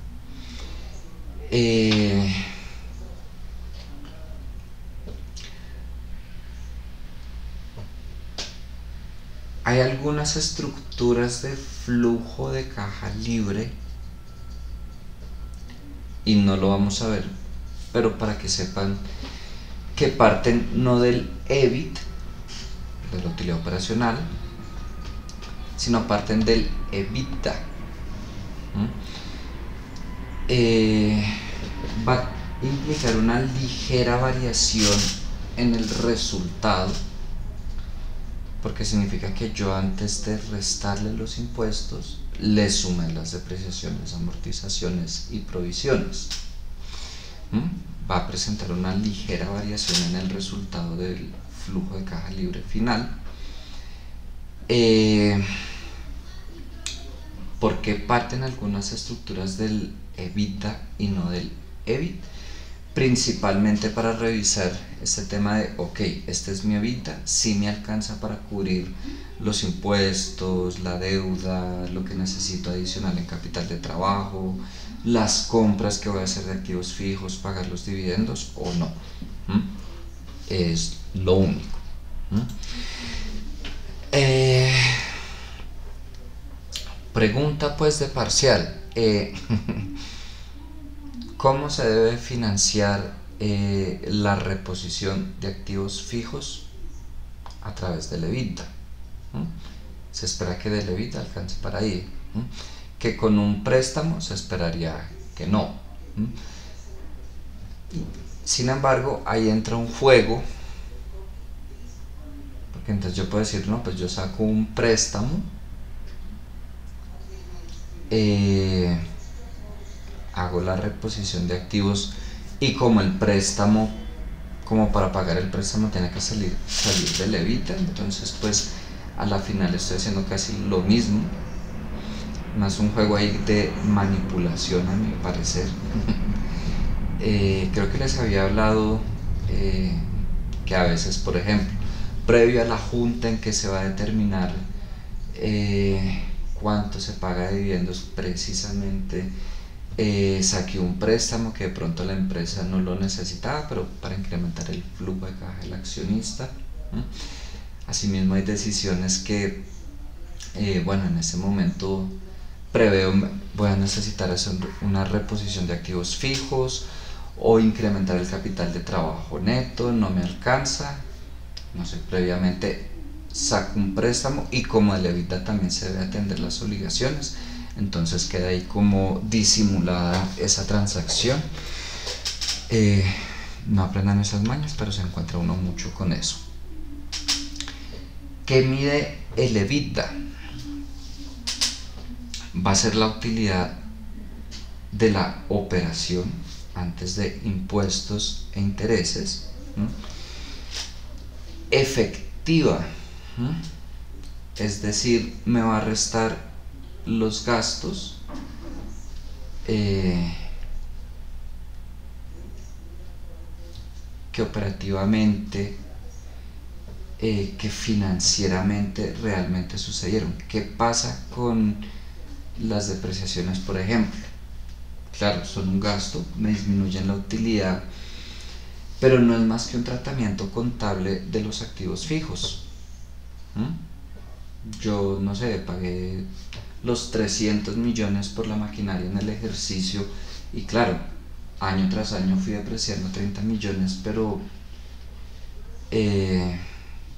Hay algunas estructuras de flujo de caja libre y no lo vamos a ver, pero para que sepan que parten no del EBIT, de la utilidad operacional, sino parten del EBITDA. Va a implicar una ligera variación en el resultado, porque significa que yo, antes de restarle los impuestos, le sumé las depreciaciones, amortizaciones y provisiones. Va a presentar una ligera variación en el resultado del flujo de caja libre final. Porque parten algunas estructuras del EBITDA y no del EBIT, principalmente para revisar este tema de, ok, este es mi EBITDA, sí me alcanza para cubrir los impuestos, la deuda, lo que necesito adicional en capital de trabajo, las compras que voy a hacer de activos fijos, pagar los dividendos o no. Es lo único. Pregunta pues de parcial. ¿Cómo se debe financiar la reposición de activos fijos? A través del EBITDA. Se espera que del EBITDA alcance para ahí. Que con un préstamo se esperaría que no. Sin embargo, ahí entra un juego, porque entonces yo puedo decir, no, pues yo saco un préstamo, hago la reposición de activos, y como el préstamo, como para pagar el préstamo tiene que salir del EBITDA, entonces pues a la final estoy haciendo casi lo mismo, más un juego ahí de manipulación, a mi parecer. Creo que les había hablado que a veces, por ejemplo, previo a la junta en que se va a determinar cuánto se paga de dividendos, precisamente saqué un préstamo que de pronto la empresa no lo necesitaba, pero para incrementar el flujo de caja del accionista. Asimismo, hay decisiones que, bueno, en ese momento preveo, voy a necesitar hacer una reposición de activos fijos o incrementar el capital de trabajo neto, no me alcanza, no sé, previamente saco un préstamo, y como el EBITDA también se debe atender las obligaciones, entonces queda ahí como disimulada esa transacción. No aprendan esas mañas, pero se encuentra uno mucho con eso. ¿Qué mide el EBITDA va a ser la utilidad de la operación antes de impuestos e intereses, efectiva, es decir, me va a restar los gastos que operativamente, que financieramente realmente sucedieron. ¿Qué pasa con las depreciaciones, por ejemplo? Claro, son un gasto, me disminuyen la utilidad, pero no es más que un tratamiento contable de los activos fijos. Yo, no sé, pagué los 300 millones por la maquinaria en el ejercicio y claro, año tras año fui depreciando 30 millones, pero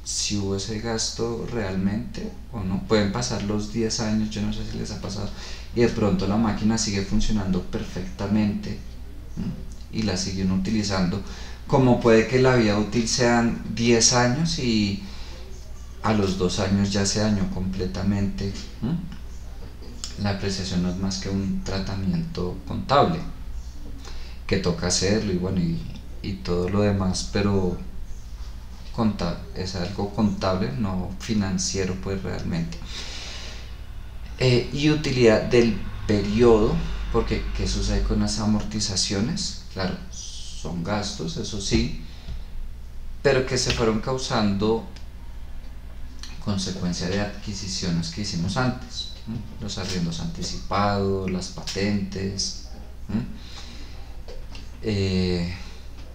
si hubo ese gasto realmente o no. Pueden pasar los 10 años, yo no sé si les ha pasado, y de pronto la máquina sigue funcionando perfectamente y la siguen utilizando, como puede que la vida útil sean 10 años y a los 2 años ya se dañó completamente. La apreciación no es más que un tratamiento contable que toca hacerlo y bueno, y todo lo demás, pero es algo contable, no financiero pues realmente. Y utilidad del periodo, porque ¿qué sucede con las amortizaciones? Claro, son gastos, eso sí, pero que se fueron causando consecuencia de adquisiciones que hicimos antes, los arriendos anticipados, las patentes,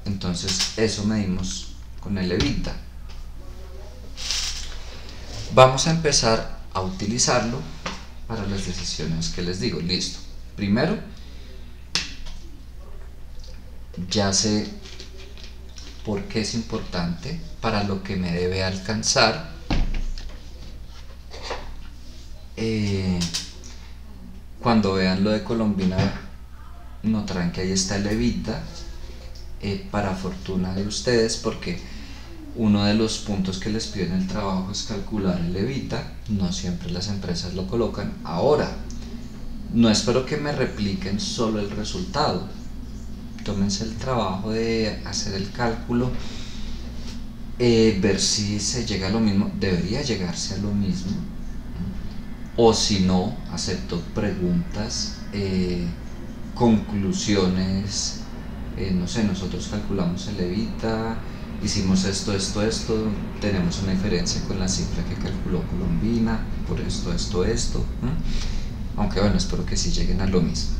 entonces eso medimos con el EBITDA. Vamos a empezar a utilizarlo para las decisiones que les digo. Listo, primero ya sé por qué es importante, para lo que me debe alcanzar. Cuando vean lo de Colombina notarán que ahí está el EBITDA, para fortuna de ustedes, porque uno de los puntos que les piden en el trabajo es calcular el EBITDA. No siempre las empresas lo colocan. Ahora, no espero que me repliquen solo el resultado, tómense el trabajo de hacer el cálculo, ver si se llega a lo mismo, debería llegarse a lo mismo, o si no, acepto preguntas, conclusiones, no sé, nosotros calculamos el EBITDA, hicimos esto, tenemos una diferencia con la cifra que calculó Colombina, por esto, aunque bueno, espero que sí lleguen a lo mismo.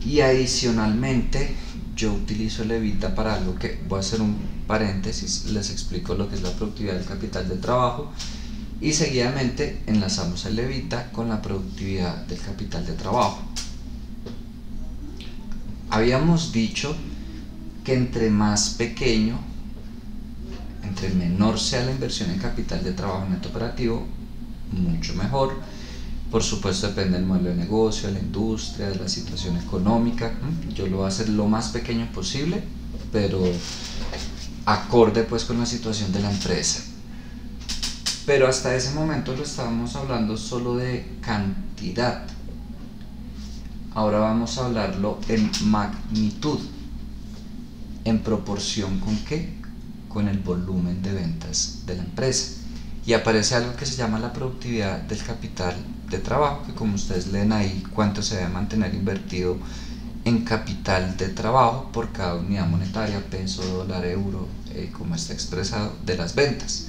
Y adicionalmente, yo utilizo el EBITDA para algo que, voy a hacer un paréntesis, les explico lo que es la productividad del capital de trabajo, y seguidamente enlazamos el EBITDA con la productividad del capital de trabajo. Habíamos dicho que entre más pequeño, entre menor sea la inversión en capital de trabajo neto operativo, mucho mejor. Por supuesto depende del modelo de negocio, de la industria, de la situación económica. Yo lo voy a hacer lo más pequeño posible, pero acorde pues con la situación de la empresa. Pero hasta ese momento lo estábamos hablando solo de cantidad. Ahora vamos a hablarlo en magnitud. ¿En proporción con qué? Con el volumen de ventas de la empresa. Y aparece algo que se llama la productividad del capital de trabajo, que como ustedes leen ahí, cuánto se debe mantener invertido en capital de trabajo por cada unidad monetaria, peso, dólar, euro, como está expresado, de las ventas.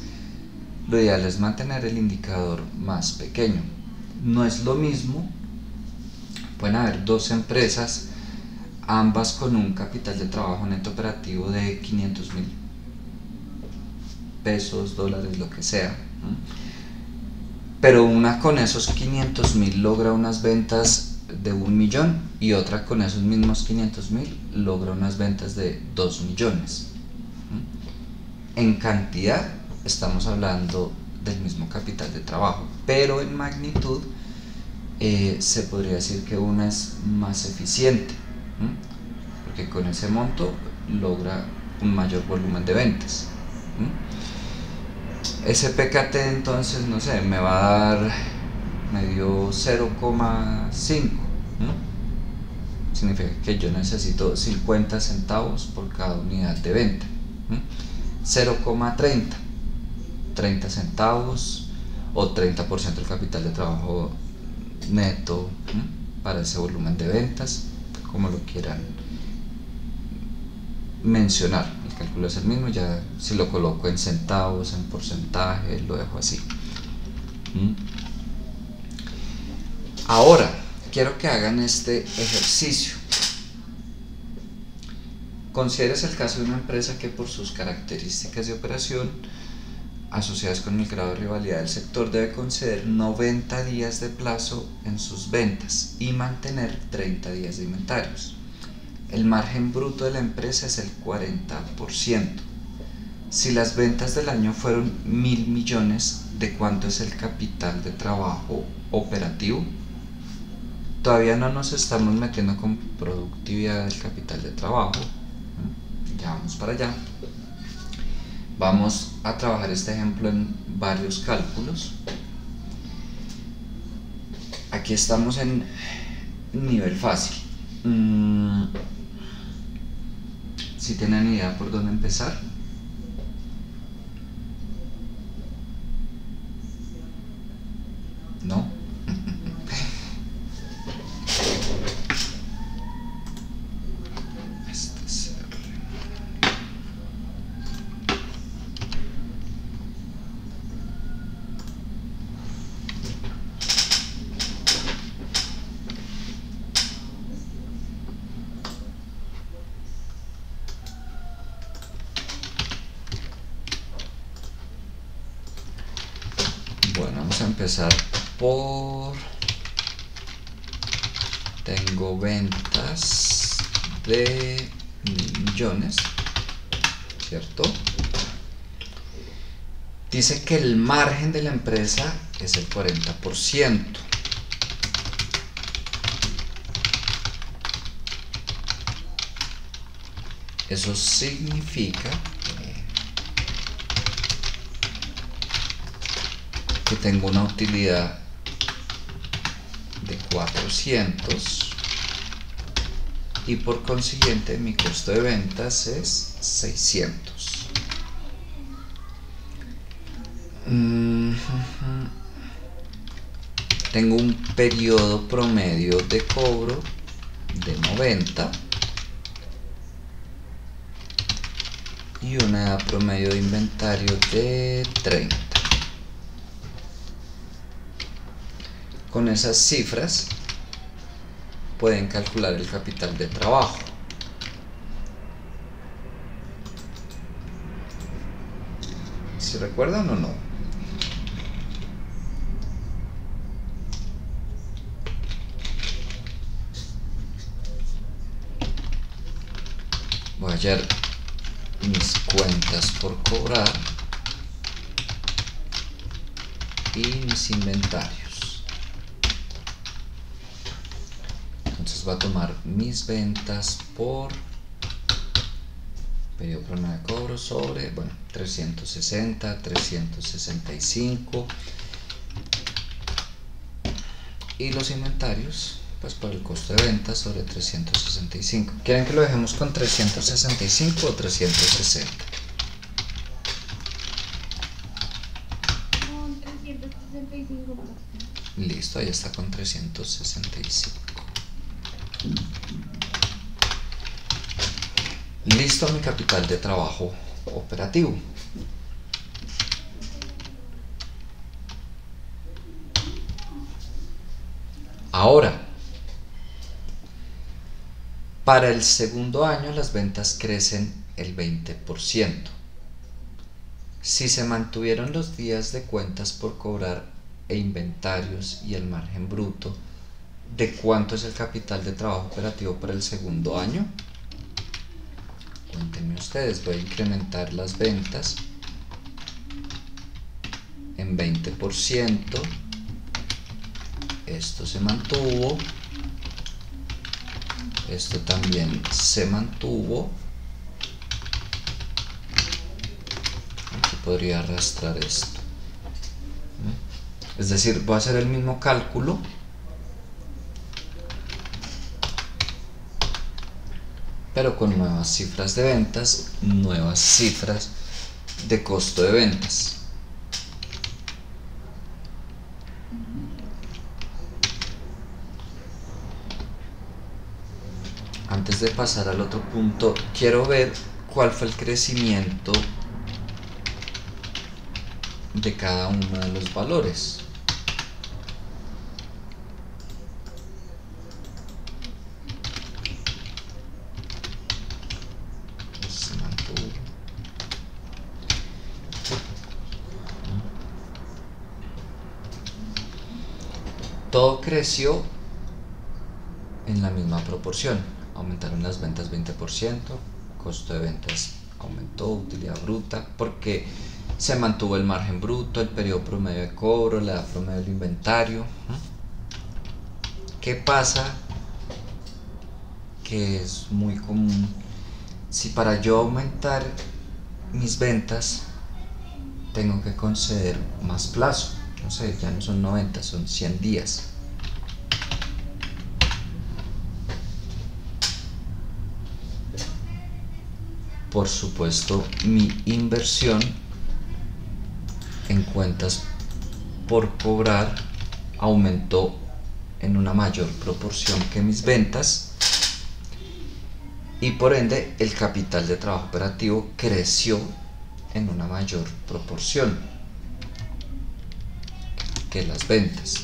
Lo ideal es mantener el indicador más pequeño. No es lo mismo, pueden haber dos empresas, ambas con un capital de trabajo neto operativo de 500.000 pesos, dólares, lo que sea, pero una con esos 500.000 logra unas ventas de 1 millón y otra con esos mismos 500.000 logra unas ventas de 2 millones. En cantidad estamos hablando del mismo capital de trabajo, pero en magnitud se podría decir que una es más eficiente, porque con ese monto logra un mayor volumen de ventas. ese PKT entonces, no sé, me va a dar, me dio 0,5. Significa que yo necesito 50 centavos por cada unidad de venta. 0,30, 30 centavos o 30% del capital de trabajo neto para ese volumen de ventas, como lo quieran mencionar. El cálculo es el mismo, ya si lo coloco en centavos, en porcentaje, lo dejo así. Ahora quiero que hagan este ejercicio. Consideres el caso de una empresa que por sus características de operación asociadas con el grado de rivalidad del sector debe conceder 90 días de plazo en sus ventas y mantener 30 días de inventarios. El margen bruto de la empresa es el 40%. Si las ventas del año fueron 1.000 millones, ¿de cuánto es el capital de trabajo operativo? Todavía no nos estamos metiendo con productividad del capital de trabajo. Ya vamos para allá. Vamos a trabajar este ejemplo en varios cálculos. Aquí estamos en nivel fácil. ¿Sí tienen idea por dónde empezar? ¿No? Bueno, vamos a empezar por... Tengo ventas de 1.000 millones, ¿cierto? Dice que el margen de la empresa es el 40%. Eso significa que tengo una utilidad de 400 y por consiguiente mi costo de ventas es 600. Tengo un periodo promedio de cobro de 90 y una edad promedio de inventario de 30. Con esas cifras pueden calcular el capital de trabajo. ¿Se recuerdan o no? Voy a hallar mis cuentas por cobrar y mis inventarios. Entonces va a tomar mis ventas por periodo promedio de cobro sobre, bueno, 360, 365 y los inventarios pues por el costo de ventas sobre 365. ¿Quieren que lo dejemos con 365 o 360? Con 365. Listo, ahí está con 365. Listo mi capital de trabajo operativo. Ahora, para el segundo año las ventas crecen el 20%. Si se mantuvieron los días de cuentas por cobrar e inventarios y el margen bruto, ¿de cuánto es el capital de trabajo operativo para el segundo año? Cuéntenme ustedes. Voy a incrementar las ventas en 20%. Esto se mantuvo. Esto también se mantuvo. Aquí podría arrastrar esto. Es decir, voy a hacer el mismo cálculo, pero con nuevas cifras de ventas, nuevas cifras de costo de ventas. Antes de pasar al otro punto, quiero ver cuál fue el crecimiento de cada uno de los valores. Todo creció en la misma proporción. Aumentaron las ventas 20%, costo de ventas aumentó, utilidad bruta, porque se mantuvo el margen bruto, el periodo promedio de cobro, la edad promedio del inventario. ¿Qué pasa? Que es muy común. Si para yo aumentar mis ventas tengo que conceder más plazo, no sé, ya no son 90, son 100 días. Por supuesto, mi inversión en cuentas por cobrar aumentó en una mayor proporción que mis ventas, y por ende el capital de trabajo operativo creció en una mayor proporción que las ventas.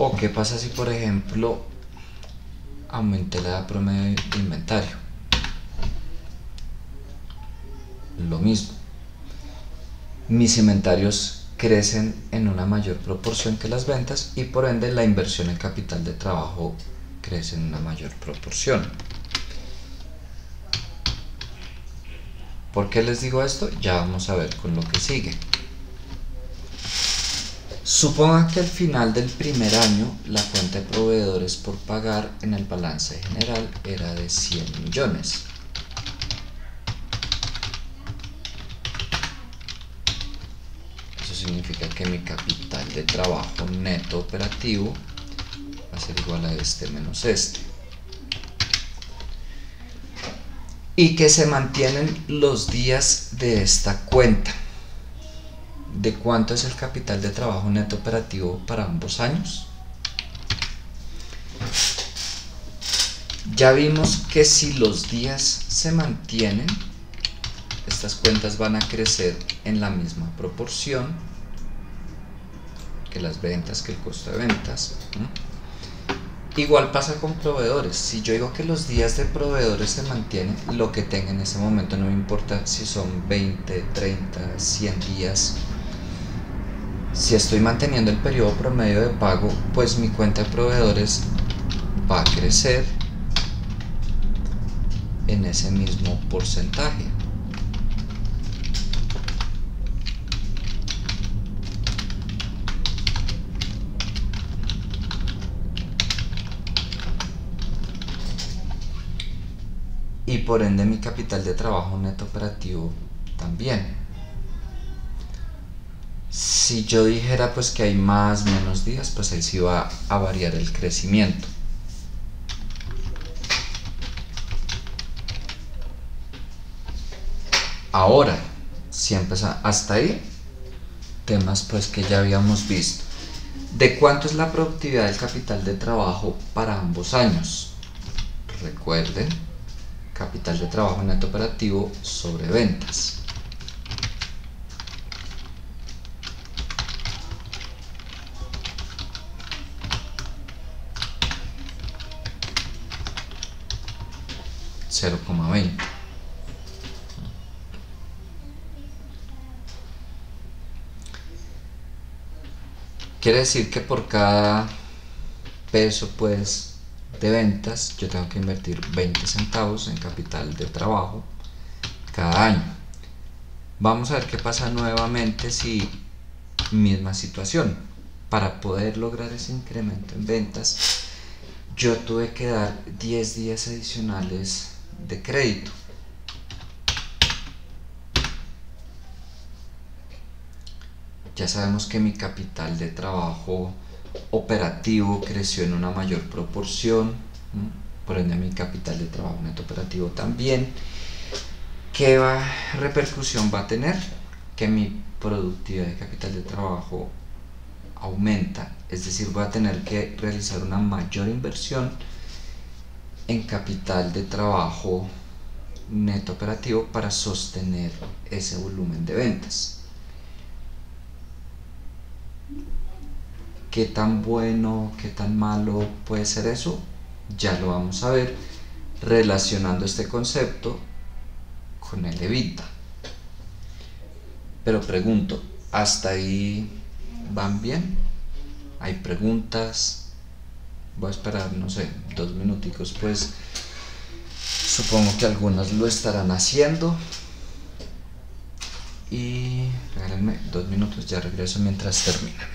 ¿O qué pasa si, por ejemplo, aumenté la edad promedio de inventario? Lo mismo. Mis inventarios crecen en una mayor proporción que las ventas y por ende la inversión en capital de trabajo crece en una mayor proporción. ¿Por qué les digo esto? Ya vamos a ver con lo que sigue. Suponga que al final del primer año la cuenta de proveedores por pagar en el balance general era de 100 millones. Eso significa que mi capital de trabajo neto operativo va a ser igual a este menos este. Y que se mantienen los días de esta cuenta. ¿De cuánto es el capital de trabajo neto operativo para ambos años? Ya vimos que si los días se mantienen, estas cuentas van a crecer en la misma proporción que las ventas, que el costo de ventas. Igual pasa con proveedores. Si yo digo que los días de proveedores se mantienen, lo que tenga en ese momento, no me importa si son 20, 30, 100 días. Si estoy manteniendo el periodo promedio de pago, pues mi cuenta de proveedores va a crecer en ese mismo porcentaje. Y por ende mi capital de trabajo neto operativo también. Si yo dijera pues que hay más o menos días, pues ahí sí va a variar el crecimiento. Ahora, si empezamos hasta ahí, temas pues que ya habíamos visto. ¿De cuánto es la productividad del capital de trabajo para ambos años? Recuerden, capital de trabajo neto operativo sobre ventas. $0,20. Quiere decir que por cada peso pues de ventas yo tengo que invertir 20 centavos en capital de trabajo cada año. Vamos a ver qué pasa nuevamente si misma situación. Para poder lograr ese incremento en ventas, yo tuve que dar 10 días adicionales de crédito. ya sabemos que mi capital de trabajo operativo creció en una mayor proporción, por ende mi capital de trabajo neto operativo también. ¿Qué repercusión va a tener? Que mi productividad de capital de trabajo aumenta, es decir, voy a tener que realizar una mayor inversión en capital de trabajo neto operativo para sostener ese volumen de ventas. ¿Qué tan bueno, qué tan malo puede ser eso? Ya lo vamos a ver relacionando este concepto con el EBITDA. Pero pregunto, ¿hasta ahí van bien? ¿Hay preguntas? Voy a esperar, no sé, 2 minuticos, pues supongo que algunas lo estarán haciendo. Y regálenme 2 minutos, ya regreso mientras terminan.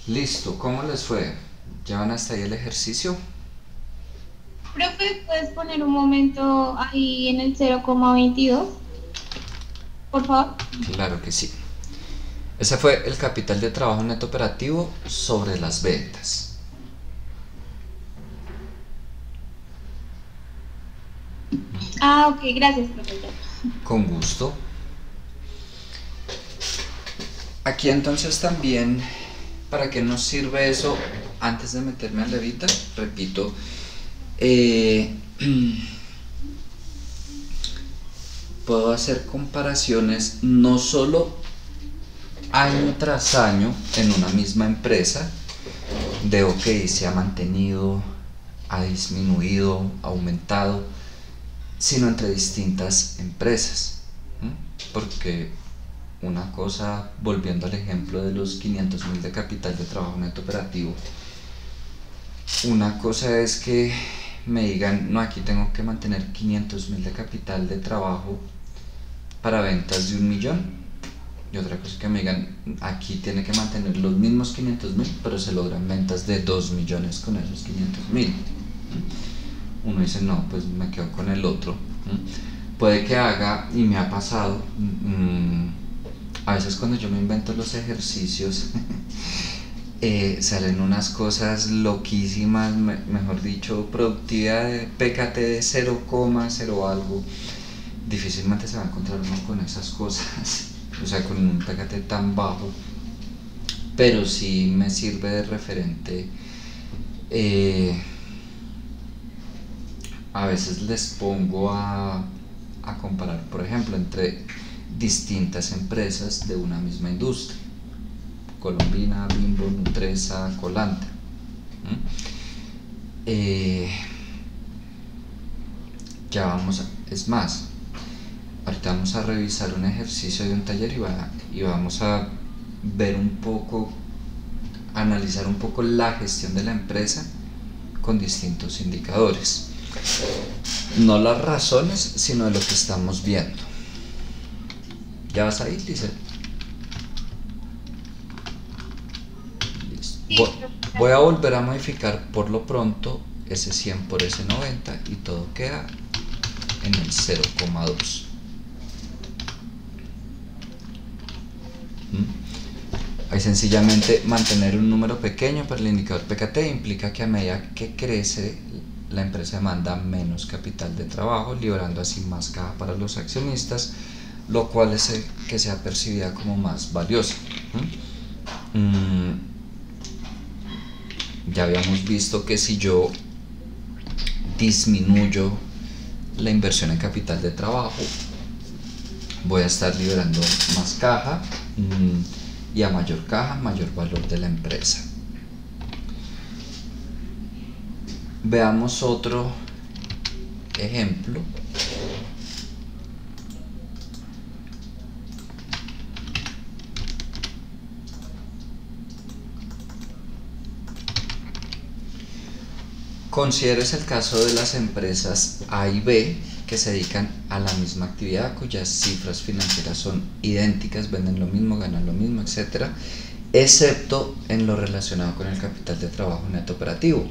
Listo, ¿cómo les fue? ¿Llevan hasta ahí el ejercicio? Profe, ¿puedes poner un momento ahí en el 0,22? Por favor. Claro que sí. Ese fue el capital de trabajo neto operativo sobre las ventas. Ah, ok, gracias, profesor. Con gusto. Aquí entonces también, ¿para qué nos sirve eso? Antes de meterme al EBITDA, repito, puedo hacer comparaciones no solo año tras año en una misma empresa, de ok, se ha mantenido, ha disminuido, ha aumentado, sino entre distintas empresas, porque una cosa, volviendo al ejemplo de los 500.000 de capital de trabajo neto operativo, una cosa es que me digan, no, aquí tengo que mantener 500.000 de capital de trabajo para ventas de 1 millón, y otra cosa es que me digan, aquí tiene que mantener los mismos 500.000, pero se logran ventas de 2 millones con esos 500.000. Uno dice, no, pues me quedo con el otro. Puede que haga, y me ha pasado, a veces cuando yo me invento los ejercicios salen unas cosas loquísimas, mejor dicho, productividad de PKT de 0,0 algo. Difícilmente se va a encontrar uno con esas cosas, o sea, con un PKT tan bajo, pero sí me sirve de referente. A veces les pongo a comparar, por ejemplo, entre distintas empresas de una misma industria: Colombina, Bimbo, Nutresa, Colanta. Ya vamos es más, ahorita vamos a revisar un ejercicio de un taller y vamos a ver un poco, analizar un poco la gestión de la empresa con distintos indicadores. No las razones, sino de lo que estamos viendo. ¿Ya vas a ir, Lizeth? Listo. Voy a volver a modificar por lo pronto ese 100 por ese 90 y todo queda en el 0,2. Hay sencillamente mantener un número pequeño para el indicador PKT implica que a medida que crece la empresa demanda menos capital de trabajo, liberando así más caja para los accionistas, lo cual es que sea percibida como más valiosa. Ya habíamos visto que si yo disminuyo la inversión en capital de trabajo, voy a estar liberando más caja, y a mayor caja, mayor valor de la empresa. Veamos otro ejemplo. Consideres el caso de las empresas A y B que se dedican a la misma actividad, cuyas cifras financieras son idénticas, venden lo mismo, ganan lo mismo, etc., excepto en lo relacionado con el capital de trabajo neto operativo.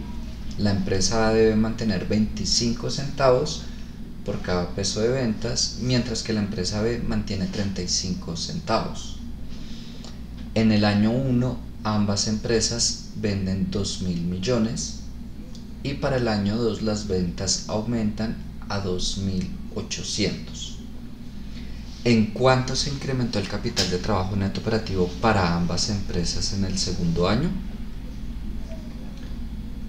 La empresa A debe mantener 25 centavos por cada peso de ventas, mientras que la empresa B mantiene 35 centavos. En el año 1, ambas empresas venden 2.000 millones y para el año 2 las ventas aumentan a 2.800. ¿En cuánto se incrementó el capital de trabajo neto operativo para ambas empresas en el segundo año?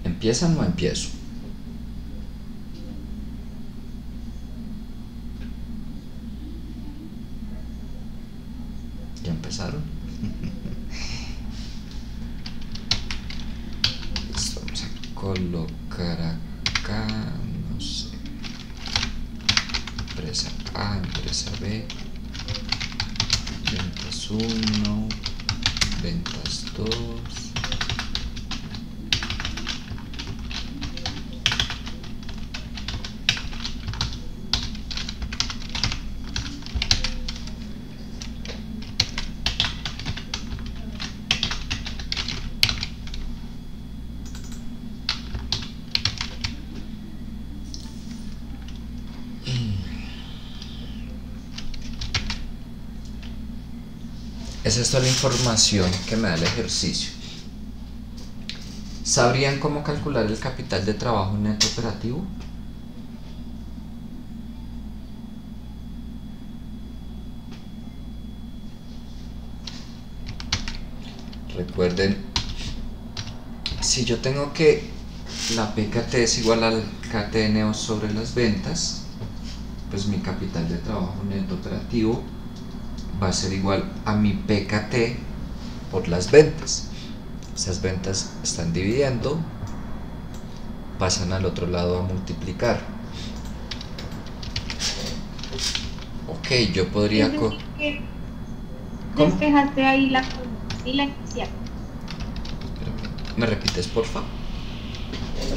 ¿Empiezan o empiezo? ¿Ya empezaron? Listo, vamos a colocar acá, no sé, empresa A, empresa B, ventas 1, ventas 2, es esta la información que me da el ejercicio. ¿Sabrían cómo calcular el capital de trabajo neto operativo? Recuerden, si yo tengo que la PKT es igual al KTNO sobre las ventas, pues mi capital de trabajo neto operativo va a ser igual a mi PKT por las ventas. Esas ventas están dividiendo, pasan al otro lado a multiplicar. Ok, yo podría... Despejaste ahí la inicial. ¿Me repites, por favor?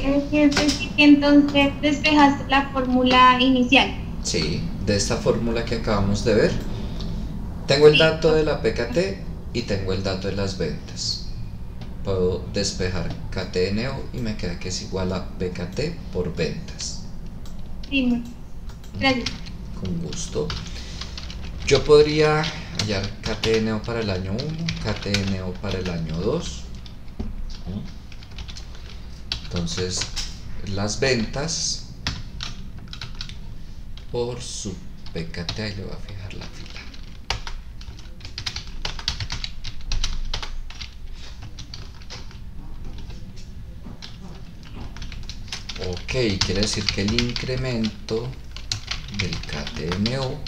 Es decir, que entonces despejaste la fórmula inicial. Sí, de esta fórmula que acabamos de ver. Tengo el dato de la PKT y tengo el dato de las ventas. Puedo despejar KTNO y me queda que es igual a PKT por ventas. Sí, gracias. Con gusto. Yo podría hallar KTNO para el año 1, KTNO para el año 2. Entonces, las ventas por su PKT, ahí le voy a fijar la fila. Ok, quiere decir que el incremento del KTNO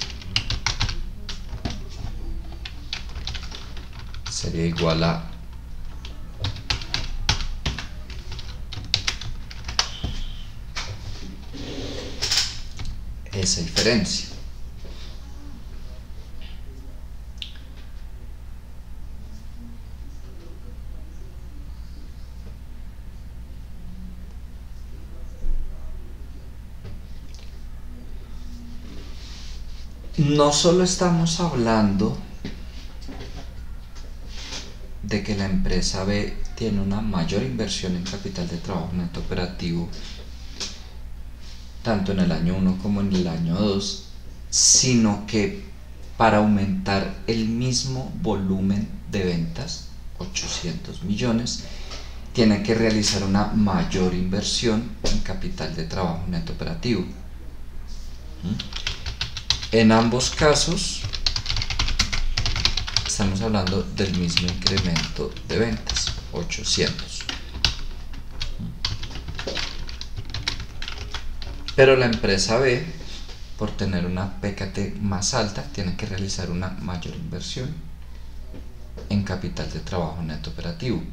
sería igual a esa diferencia. No solo estamos hablando de que la empresa B tiene una mayor inversión en capital de trabajo neto operativo tanto en el año 1 como en el año 2, sino que para aumentar el mismo volumen de ventas, 800 millones, tiene que realizar una mayor inversión en capital de trabajo neto operativo. En ambos casos estamos hablando del mismo incremento de ventas, 800. Pero la empresa B, por tener una PKT más alta, tiene que realizar una mayor inversión en capital de trabajo neto operativo.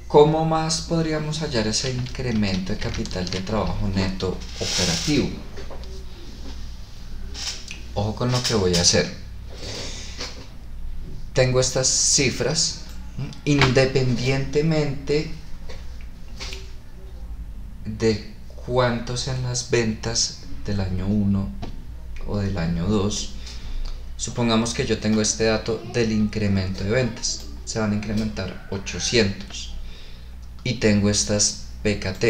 ¿Cómo más podríamos hallar ese incremento de capital de trabajo neto operativo? Ojo con lo que voy a hacer. Tengo estas cifras, independientemente de cuánto sean las ventas del año 1 o del año 2. Supongamos que yo tengo este dato del incremento de ventas. Se van a incrementar 800. Y tengo estas PKT.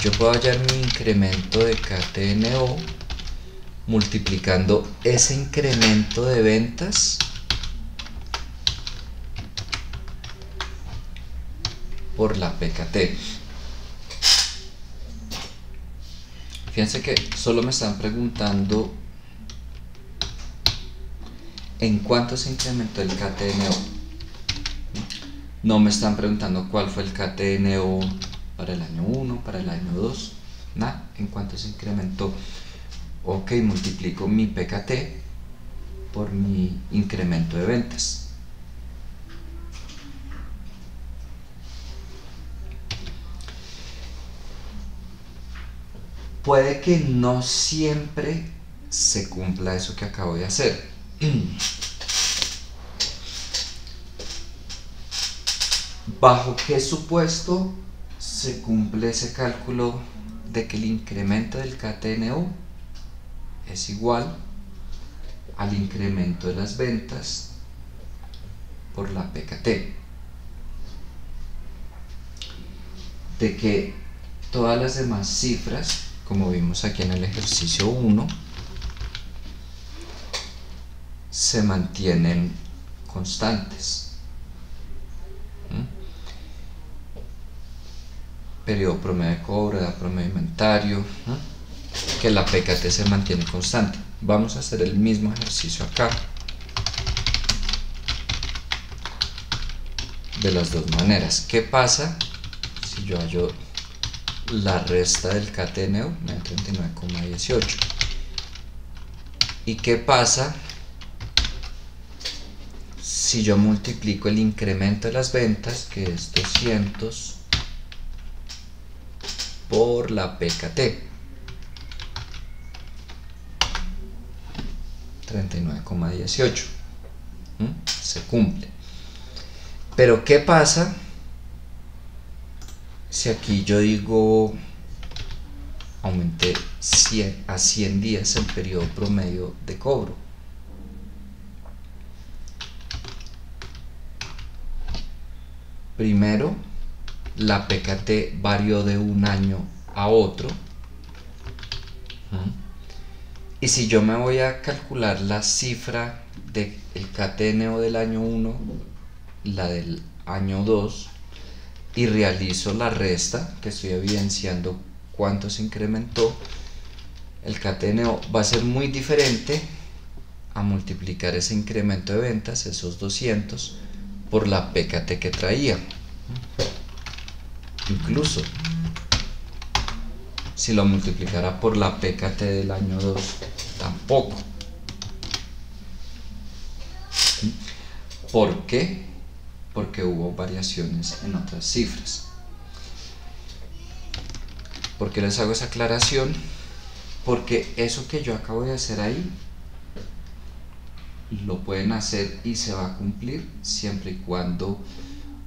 Yo puedo hallar mi incremento de KTNO multiplicando ese incremento de ventas por la PKT. Fíjense que solo me están preguntando en cuánto se incrementó el KTNO. No me están preguntando cuál fue el KTNO para el año 1, para el año 2, nada, en cuánto se incrementó. Ok, multiplico mi PKT por mi incremento de ventas. Puede que no siempre se cumpla eso que acabo de hacer. ¿Bajo qué supuesto se cumple ese cálculo de que el incremento del KTNO es igual al incremento de las ventas por la PKT? De que todas las demás cifras, como vimos aquí en el ejercicio 1, se mantienen constantes. Periodo promedio de cobro, edad promedio de inventario, que la PKT se mantiene constante. Vamos a hacer el mismo ejercicio acá de las dos maneras. ¿Qué pasa si yo hallo la resta del KTNO? Me da 39,18. ¿Y qué pasa si yo multiplico el incremento de las ventas, que es 200, por la PKT? 39,18. Se cumple. Pero ¿qué pasa si aquí yo digo aumenté a 100 días el periodo promedio de cobro? Primero, la PKT varió de un año a otro. Y si yo me voy a calcular la cifra del KTNO del año 1, la del año 2, y realizo la resta, que estoy evidenciando cuánto se incrementó, el KTNO va a ser muy diferente a multiplicar ese incremento de ventas, esos 200, por la PKT que traía. Incluso si lo multiplicara por la PKT del año 2, tampoco. ¿Por qué? Porque hubo variaciones en otras cifras. ¿Por qué les hago esa aclaración? Porque eso que yo acabo de hacer ahí lo pueden hacer y se va a cumplir siempre y cuando,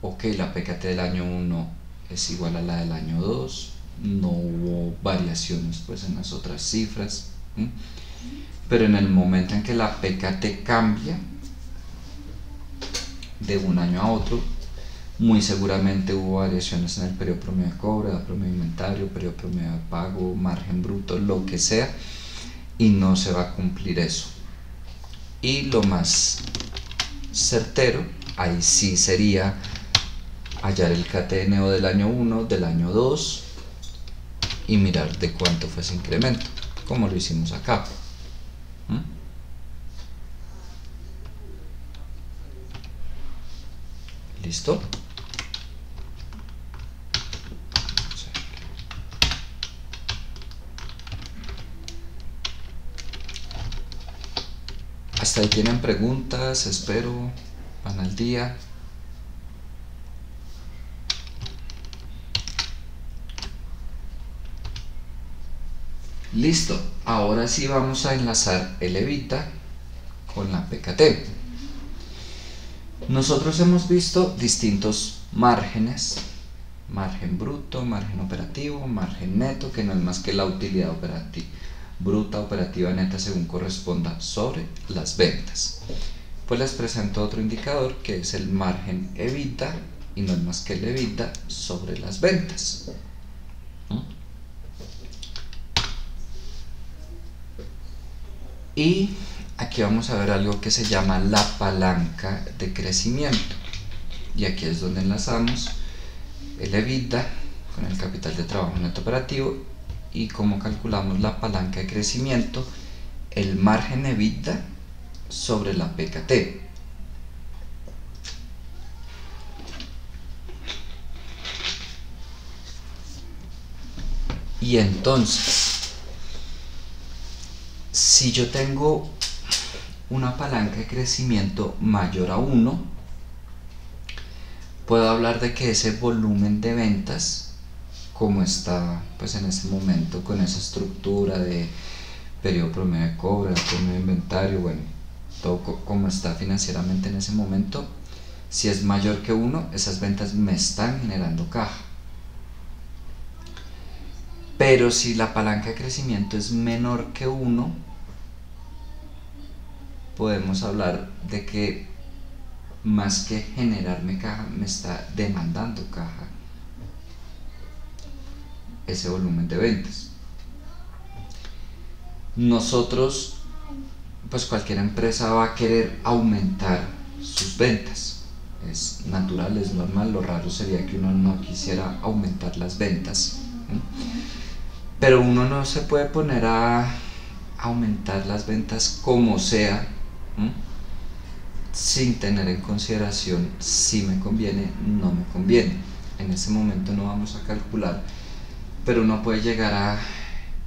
ok, la PKT del año 1 es igual a la del año 2, no hubo variaciones pues en las otras cifras, pero en el momento en que la PKT cambia de un año a otro, Muy seguramente hubo variaciones en el periodo promedio de cobro, promedio de inventario, periodo promedio de pago, margen bruto, lo que sea, y no se va a cumplir eso. Y lo más certero, ahí sí sería hallar el KTNO del año 1, del año 2 y mirar de cuánto fue ese incremento, como lo hicimos acá. ¿Listo? Hasta ahí tienen preguntas, espero, van al día. Listo, ahora sí vamos a enlazar el EBITDA con la PKT. Nosotros hemos visto distintos márgenes, margen bruto, margen operativo, margen neto, que no es más que la utilidad bruta, operativa, neta, según corresponda sobre las ventas. Pues les presento otro indicador que es el margen EBITDA, y no es más que el EBITDA sobre las ventas. Y aquí vamos a ver algo que se llama la palanca de crecimiento, y aquí es donde enlazamos el EBITDA con el capital de trabajo neto operativo, y como calculamos la palanca de crecimiento, el margen EBITDA sobre la PKT. Y entonces, si yo tengo una palanca de crecimiento mayor a 1, puedo hablar de que ese volumen de ventas, como está pues en ese momento con esa estructura de periodo promedio de cobro, promedio de inventario, bueno, todo como está financieramente en ese momento, si es mayor que 1, esas ventas me están generando caja. Pero si la palanca de crecimiento es menor que 1, podemos hablar de que más que generarme caja, me está demandando caja ese volumen de ventas. Nosotros, pues cualquier empresa va a querer aumentar sus ventas. Es natural, es normal. Lo raro sería que uno no quisiera aumentar las ventas. Pero uno no se puede poner a aumentar las ventas como sea, sin tener en consideración si me conviene, no me conviene. En ese momento no vamos a calcular, pero uno puede llegar a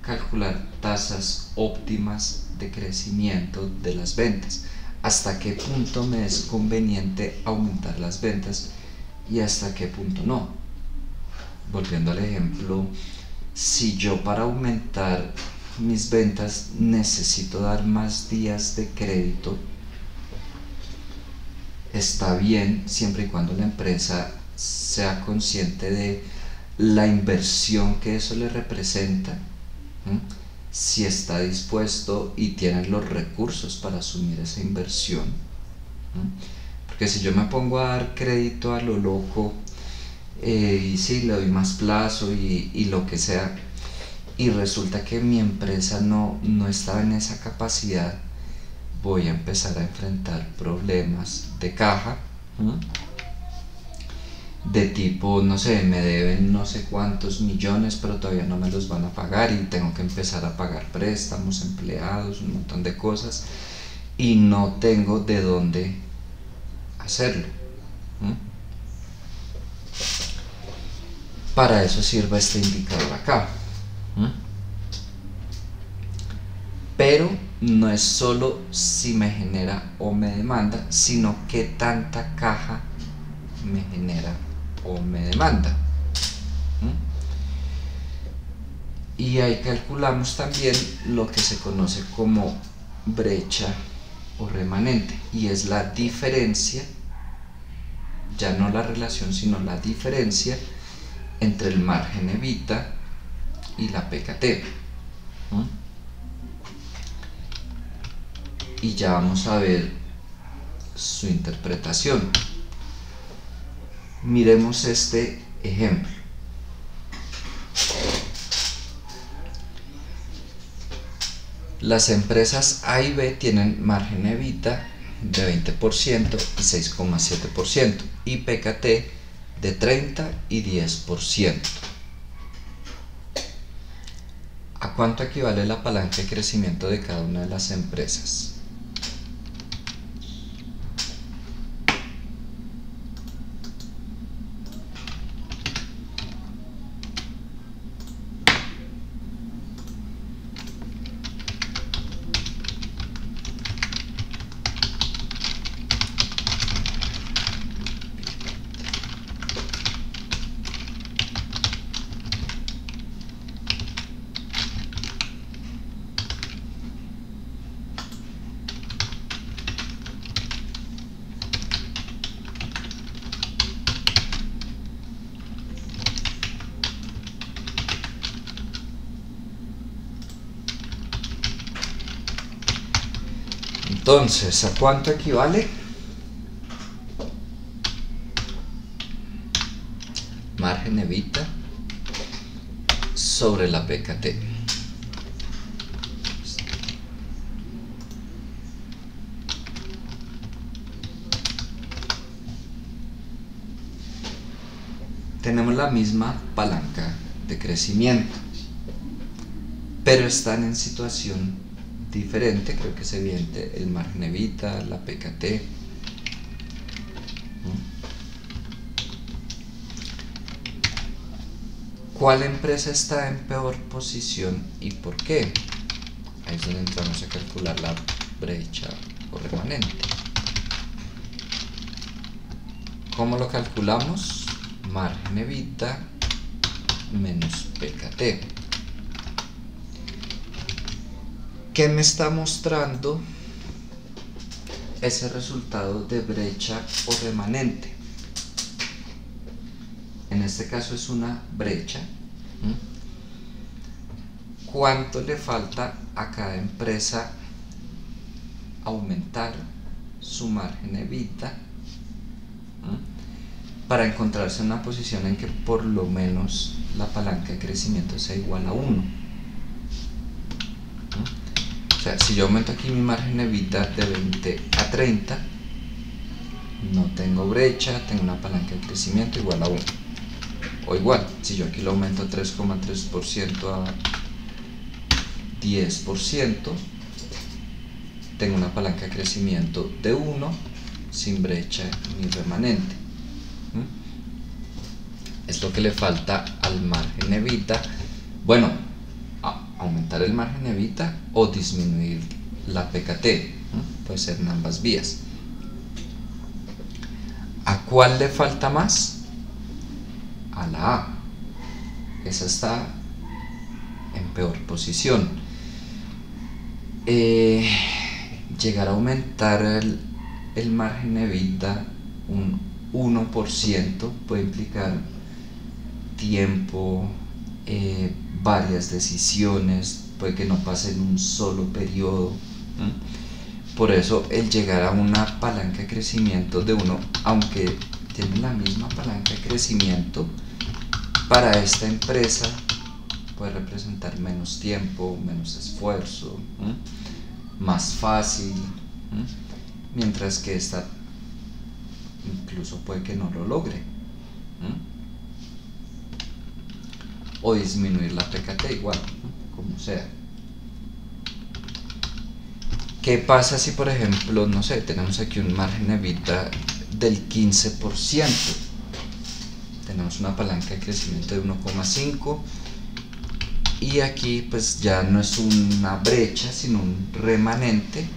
calcular tasas óptimas de crecimiento de las ventas. Hasta qué punto me es conveniente aumentar las ventas y hasta qué punto no. Volviendo al ejemplo, si yo para aumentar mis ventas necesito dar más días de crédito, está bien siempre y cuando la empresa sea consciente de la inversión que eso le representa, si está dispuesto y tiene los recursos para asumir esa inversión, porque si yo me pongo a dar crédito a lo loco, y sí, le doy más plazo y lo que sea, y resulta que mi empresa no está en esa capacidad, voy a empezar a enfrentar problemas de caja, de tipo, no sé, me deben no sé cuántos millones, pero todavía no me los van a pagar y tengo que empezar a pagar préstamos, empleados, un montón de cosas, y no tengo de dónde hacerlo. Para eso sirve este indicador acá. Pero no es solo si me genera o me demanda, sino qué tanta caja me genera o me demanda. Y ahí calculamos también lo que se conoce como brecha o remanente, y es la diferencia, ya no la relación, sino la diferencia entre el margen EBITDA y la PKT. Y ya vamos a ver su interpretación. Miremos este ejemplo. Las empresas A y B tienen margen EBITDA de 20% y 6,7% y PKT de 30 y 10%. ¿A cuánto equivale la palanca de crecimiento de cada una de las empresas? Entonces, ¿a cuánto equivale? Margen EBITDA sobre la PKT. Tenemos la misma palanca de crecimiento, pero están en situación diferente. Creo que es evidente el margen EBITDA, la PKT. ¿Cuál empresa está en peor posición y por qué? Ahí es donde entramos a calcular la brecha o remanente. ¿Cómo lo calculamos? Margen EBITDA menos PKT. ¿Qué me está mostrando ese resultado de brecha o remanente? En este caso es una brecha. ¿Cuánto le falta a cada empresa aumentar su margen EBITDA para encontrarse en una posición en que por lo menos la palanca de crecimiento sea igual a 1? O sea, si yo aumento aquí mi margen EBITDA de 20 a 30, no tengo brecha, tengo una palanca de crecimiento igual a 1. O igual, si yo aquí lo aumento a 3,3% a 10%, tengo una palanca de crecimiento de 1 sin brecha ni remanente. Es lo que le falta al margen EBITDA. Bueno, aumentar el margen EBITDA o disminuir la PKT. Puede ser en ambas vías. ¿A cuál le falta más? A la A. Esa está en peor posición. Llegar a aumentar el margen EBITDA un 1% puede implicar tiempo, varias decisiones, puede que no pase en un solo periodo. Por eso el llegar a una palanca de crecimiento de 1, aunque tiene la misma palanca de crecimiento, para esta empresa puede representar menos tiempo, menos esfuerzo, más fácil, mientras que esta incluso puede que no lo logre. O disminuir la PKT igual, como sea. ¿Qué pasa si, por ejemplo, no sé, tenemos aquí un margen EBITDA del 15%? Tenemos una palanca de crecimiento de 1,5 y aquí pues ya no es una brecha, sino un remanente.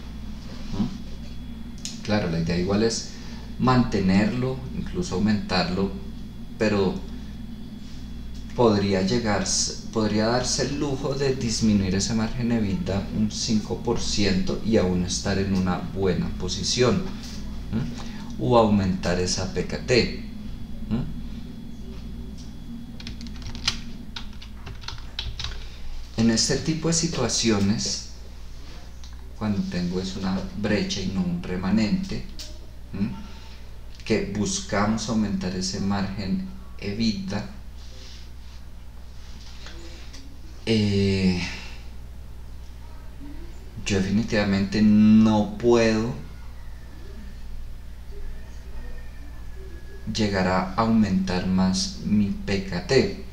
Claro, la idea igual es mantenerlo, incluso aumentarlo, pero podría darse el lujo de disminuir ese margen EBITDA un 5% y aún estar en una buena posición, o aumentar esa PKT. En este tipo de situaciones, cuando tengo es una brecha y no un remanente, que buscamos aumentar ese margen EBITDA, yo definitivamente no puedo llegar a aumentar más mi PKT.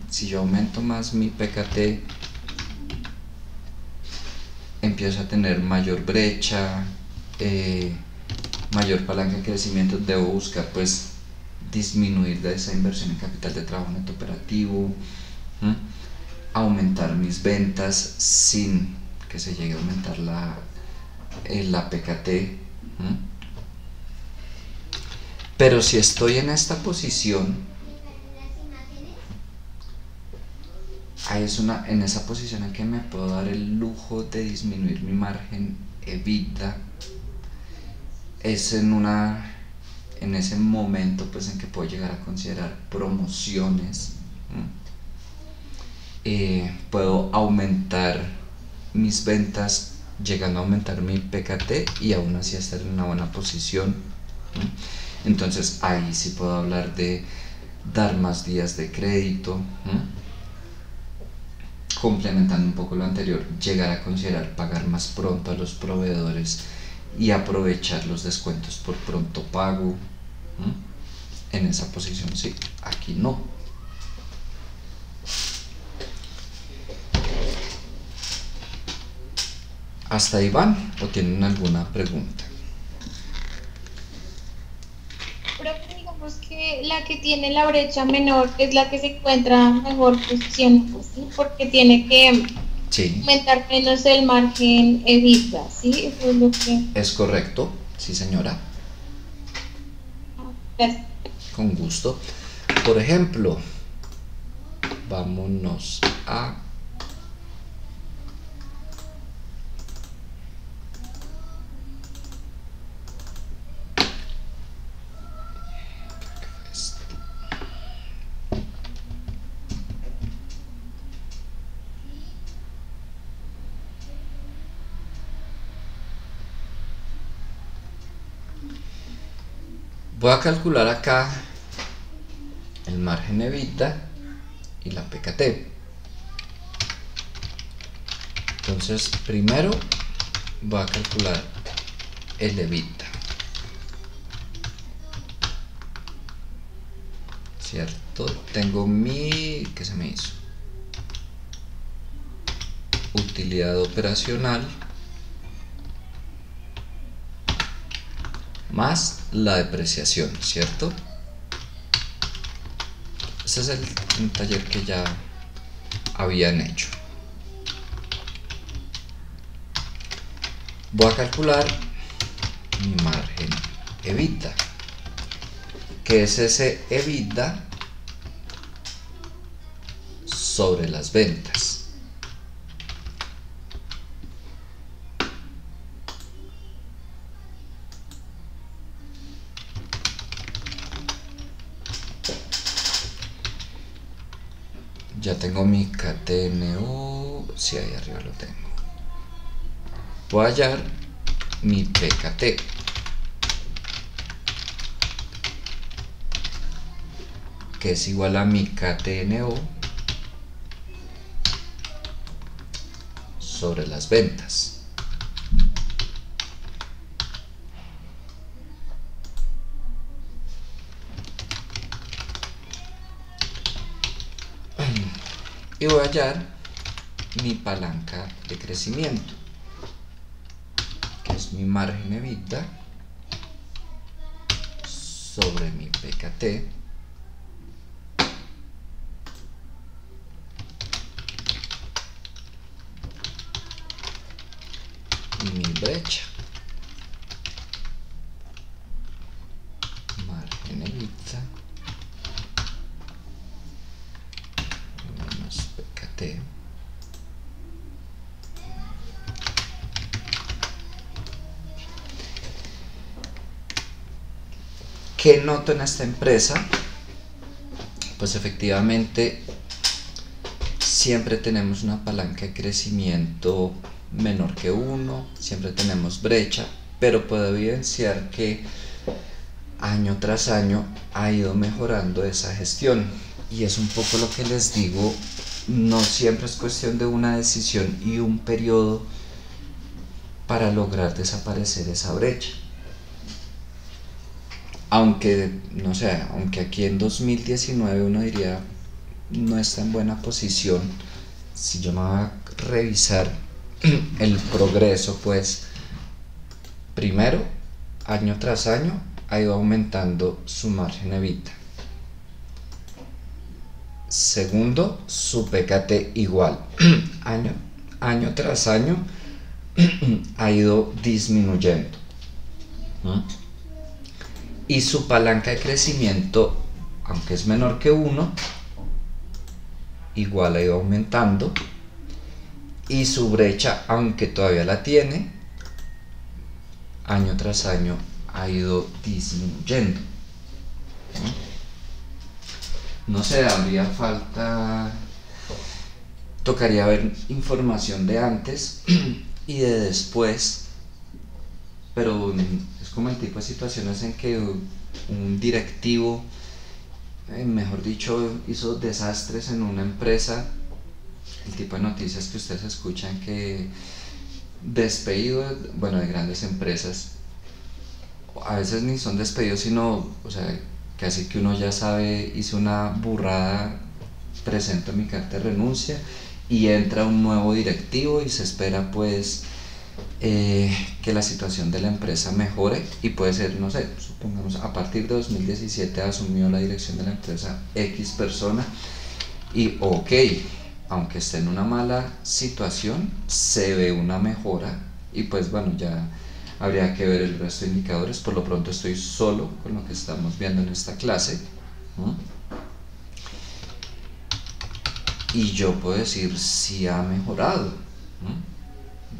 Si yo aumento más mi PKT, empiezo a tener mayor brecha, mayor palanca de crecimiento. Debo buscar pues disminuir de esa inversión en capital de trabajo neto operativo, aumentar mis ventas sin que se llegue a aumentar la PKT. Pero si estoy en esta posición, en esa posición en que me puedo dar el lujo de disminuir mi margen EBITDA, es en ese momento pues en que puedo llegar a considerar promociones. Puedo aumentar mis ventas llegando a aumentar mi PKT y aún así estar en una buena posición. Entonces ahí sí puedo hablar de dar más días de crédito. Complementando un poco lo anterior, llegar a considerar pagar más pronto a los proveedores y aprovechar los descuentos por pronto pago. En esa posición sí, aquí no. ¿Hasta ahí van o tienen alguna pregunta? Pero digamos que la que tiene la brecha menor es la que se encuentra en mejor posición, ¿sí? Porque tiene que aumentar menos el margen EBITDA, ¿sí? Eso es lo que... Es correcto, sí señora. Gracias. Con gusto. Por ejemplo, vámonos a... Voy a calcular acá el margen EBITDA y la PKT. Entonces primero voy a calcular el EBITDA, ¿cierto? Tengo ¿qué se me hizo? Utilidad operacional más la depreciación, ¿cierto? Ese es un taller que ya habían hecho. Voy a calcular mi margen EBITDA, que es ese EBITDA sobre las ventas. Ya tengo mi KTNO, sí, ahí arriba lo tengo. Voy a hallar mi PKT, que es igual a mi KTNO sobre las ventas. Y voy a hallar mi palanca de crecimiento, que es mi margen EBITDA sobre mi PKT y mi brecha. Margen EBITDA menos PKT ¿Qué noto en esta empresa? Pues efectivamente siempre tenemos una palanca de crecimiento menor que 1, siempre tenemos brecha, pero puedo evidenciar que año tras año ha ido mejorando esa gestión. Y es un poco lo que les digo, no siempre es cuestión de una decisión y un periodo para lograr desaparecer esa brecha. Aunque, no sé, aunque aquí en 2019 uno diría no está en buena posición, si yo me voy a revisar el progreso, pues primero, año tras año ha ido aumentando su margen EBITDA. Segundo, su PKT igual, año tras año ha ido disminuyendo. Y su palanca de crecimiento, aunque es menor que 1, igual ha ido aumentando. Y su brecha, aunque todavía la tiene, año tras año ha ido disminuyendo. No sé, habría falta, tocaría ver información de antes y de después, pero es como el tipo de situaciones en que un directivo, mejor dicho, hizo desastres en una empresa, el tipo de noticias que ustedes escuchan, que despedido, bueno, de grandes empresas, a veces ni son despedidos, sino, o sea, casi que uno ya sabe, hice una burrada, presento mi carta de renuncia y entra un nuevo directivo y se espera pues que la situación de la empresa mejore, y puede ser, no sé, supongamos a partir de 2017 asumió la dirección de la empresa X persona y ok, aunque esté en una mala situación, se ve una mejora y pues bueno, ya habría que ver el resto de indicadores. Por lo pronto estoy solo con lo que estamos viendo en esta clase, y yo puedo decir si ha mejorado.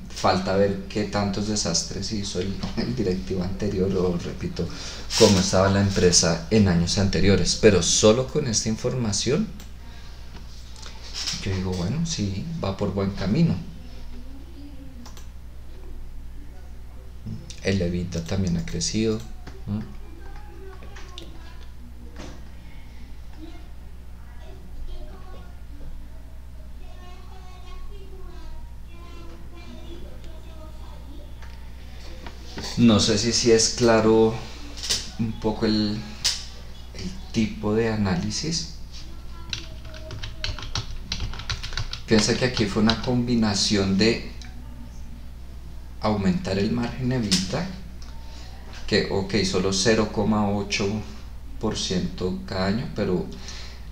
Falta ver qué tantos desastres hizo el directivo anterior, o repito, cómo estaba la empresa en años anteriores, pero solo con esta información yo digo, bueno, sí, va por buen camino. El EBITDA también ha crecido. No sé si es claro un poco el tipo de análisis. Piensa que aquí fue una combinación de aumentar el margen EBITDA, que ok, solo 0,8% cada año, pero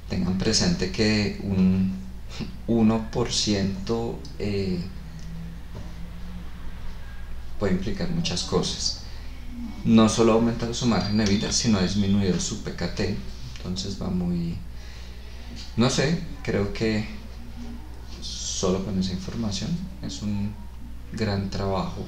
tengan presente que un 1% puede implicar muchas cosas. No solo ha aumentado su margen de vida, sino ha disminuido su PKT. Entonces va muy, no sé, creo que solo con esa información es un gran trabajo.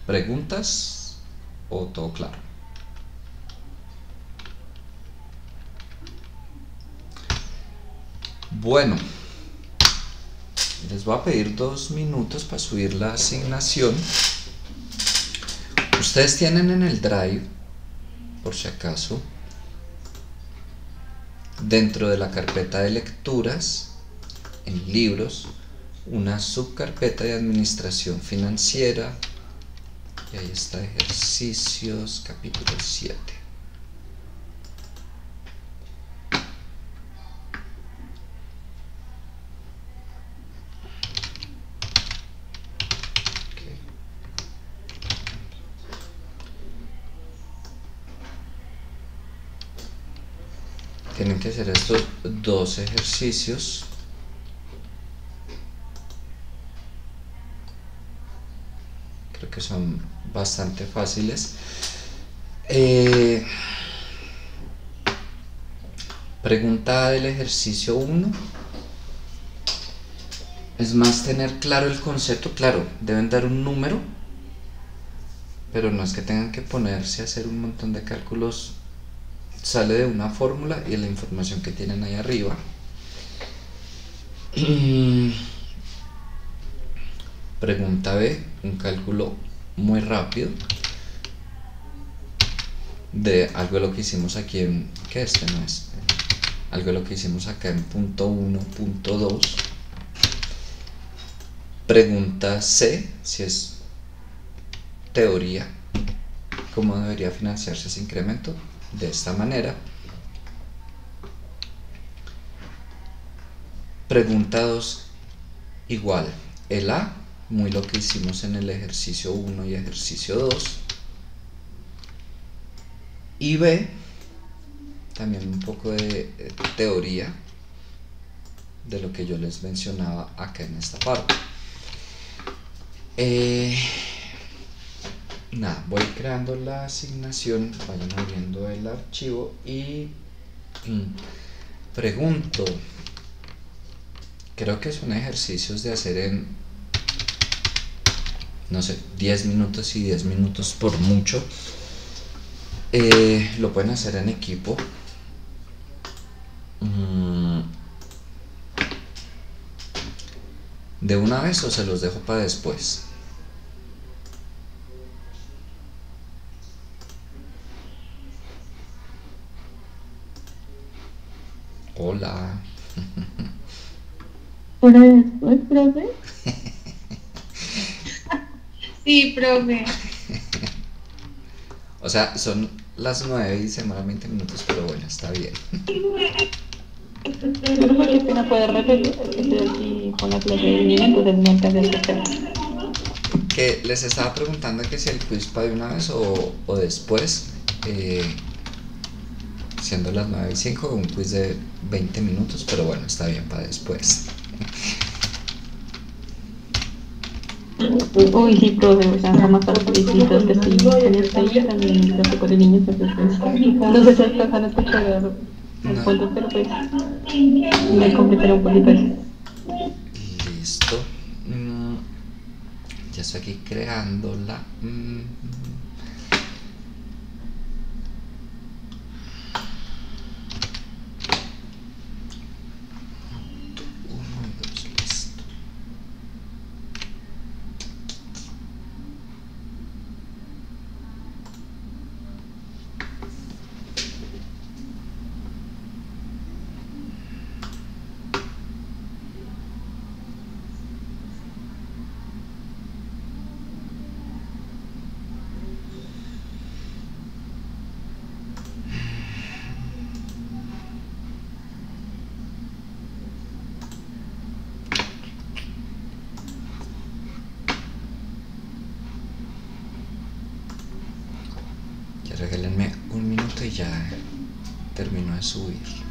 ¿Preguntas o todo claro? Bueno, les voy a pedir 2 minutos para subir la asignación. Ustedes tienen en el Drive, por si acaso, dentro de la carpeta de lecturas, en libros, una subcarpeta de administración financiera, y ahí está ejercicios, capítulo 7. Tienen que hacer estos 2 ejercicios. Creo que son bastante fáciles. Pregunta del ejercicio 1. Es más tener claro el concepto. Claro, deben dar un número, pero no es que tengan que ponerse a hacer un montón de cálculos. Sale de una fórmula y la información que tienen ahí arriba. Pregunta B, un cálculo muy rápido de algo de lo que hicimos aquí en, que este no es, algo de lo que hicimos acá en punto 1, punto 2. Pregunta C, si es teoría, cómo debería financiarse ese incremento, de esta manera. Pregunta 2, igual, el A, muy lo que hicimos en el ejercicio 1 y ejercicio 2. Y B, también un poco de teoría de lo que yo les mencionaba acá en esta parte. Nada, voy creando la asignación, vayan abriendo el archivo y pregunto, creo que son ejercicios de hacer en, no sé, 10 minutos y 10 minutos por mucho. Lo pueden hacer en equipo. ¿De una vez o se los dejo para después? Hola. ¿Para después, profe? Sí, profe. O sea, son las 9 y se demoran 20 minutos, pero bueno, está bien. Profe, qué pena, ¿puede repetir? Estoy aquí con la clase de niños, entonces no alcancé a escuchar. Que les estaba preguntando que si el quiz para de una vez o después, siendo las 9 y 5, un quiz de 20 minutos, pero bueno, está bien para después. Uy, sí, profe, o sea, más tarde visitas que estoy en este y también clase con el niño, entonces no sé si alcanzan a escuchar el cuento, pero pues me completaré un poquito eso. Listo. Ya estoy aquí creándola. Listo. Ya regálenme un minuto y ya termino de subir.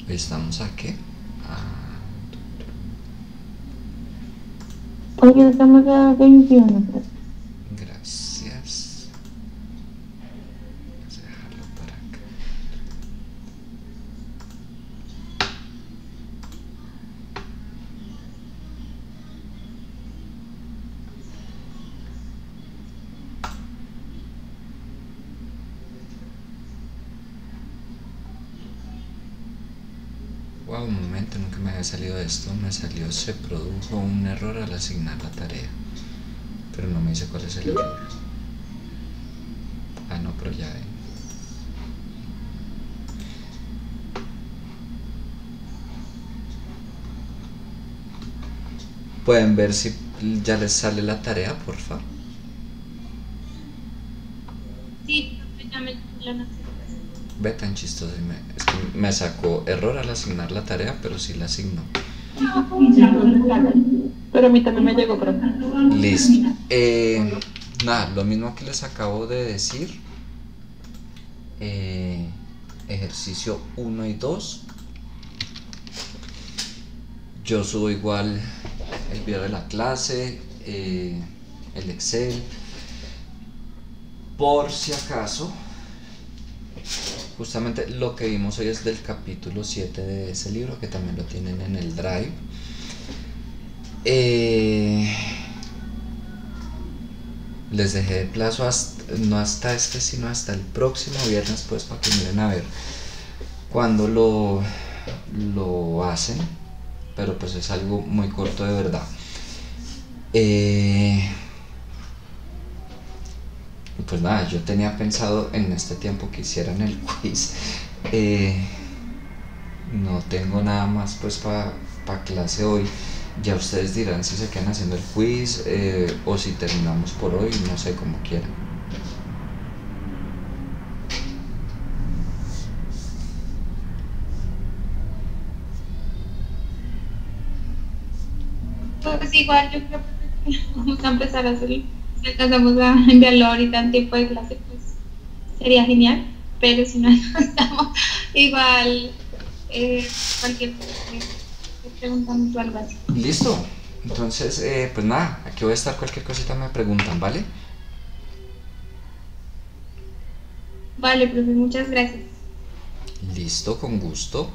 Estamos aquí. Hoy estamos a 21. Gracias. Vamos a dejarlo para acá. Wow. un momento, nunca me había salido esto. Me salió, se produjo un error al asignar la tarea, pero no me dice cuál es el error. Ah, no, pero ya ven. Pueden ver si ya les sale la tarea, porfa. Sí, ya me la noté. Ve, tan chistoso, es que me sacó error al asignar la tarea, pero sí la asignó. Pero a mí también me llegó, pero... Listo. Nada, lo mismo que les acabo de decir. Ejercicio 1 y 2. Yo subo igual el video de la clase, el Excel, por si acaso. Justamente lo que vimos hoy es del capítulo 7 de ese libro, que también lo tienen en el Drive. Les dejé de plazo no hasta este, sino hasta el próximo viernes, pues, para que miren a ver cuándo lo hacen. Pero pues es algo muy corto de verdad. Pues nada, yo tenía pensado en este tiempo que hicieran el quiz. No tengo nada más pues para clase hoy. Ya ustedes dirán si se quedan haciendo el quiz o si terminamos por hoy, no sé, como quieran. Pues igual yo creo que vamos a empezar a hacerlo. Si alcanzamos a enviarlo ahorita en tiempo de clase, pues sería genial. Pero si no alcanzamos, igual cualquier cosa que preguntamos o algo así. Listo. Entonces, pues nada, aquí voy a estar, cualquier cosita me preguntan, ¿vale? Vale, profe, muchas gracias. Listo, con gusto.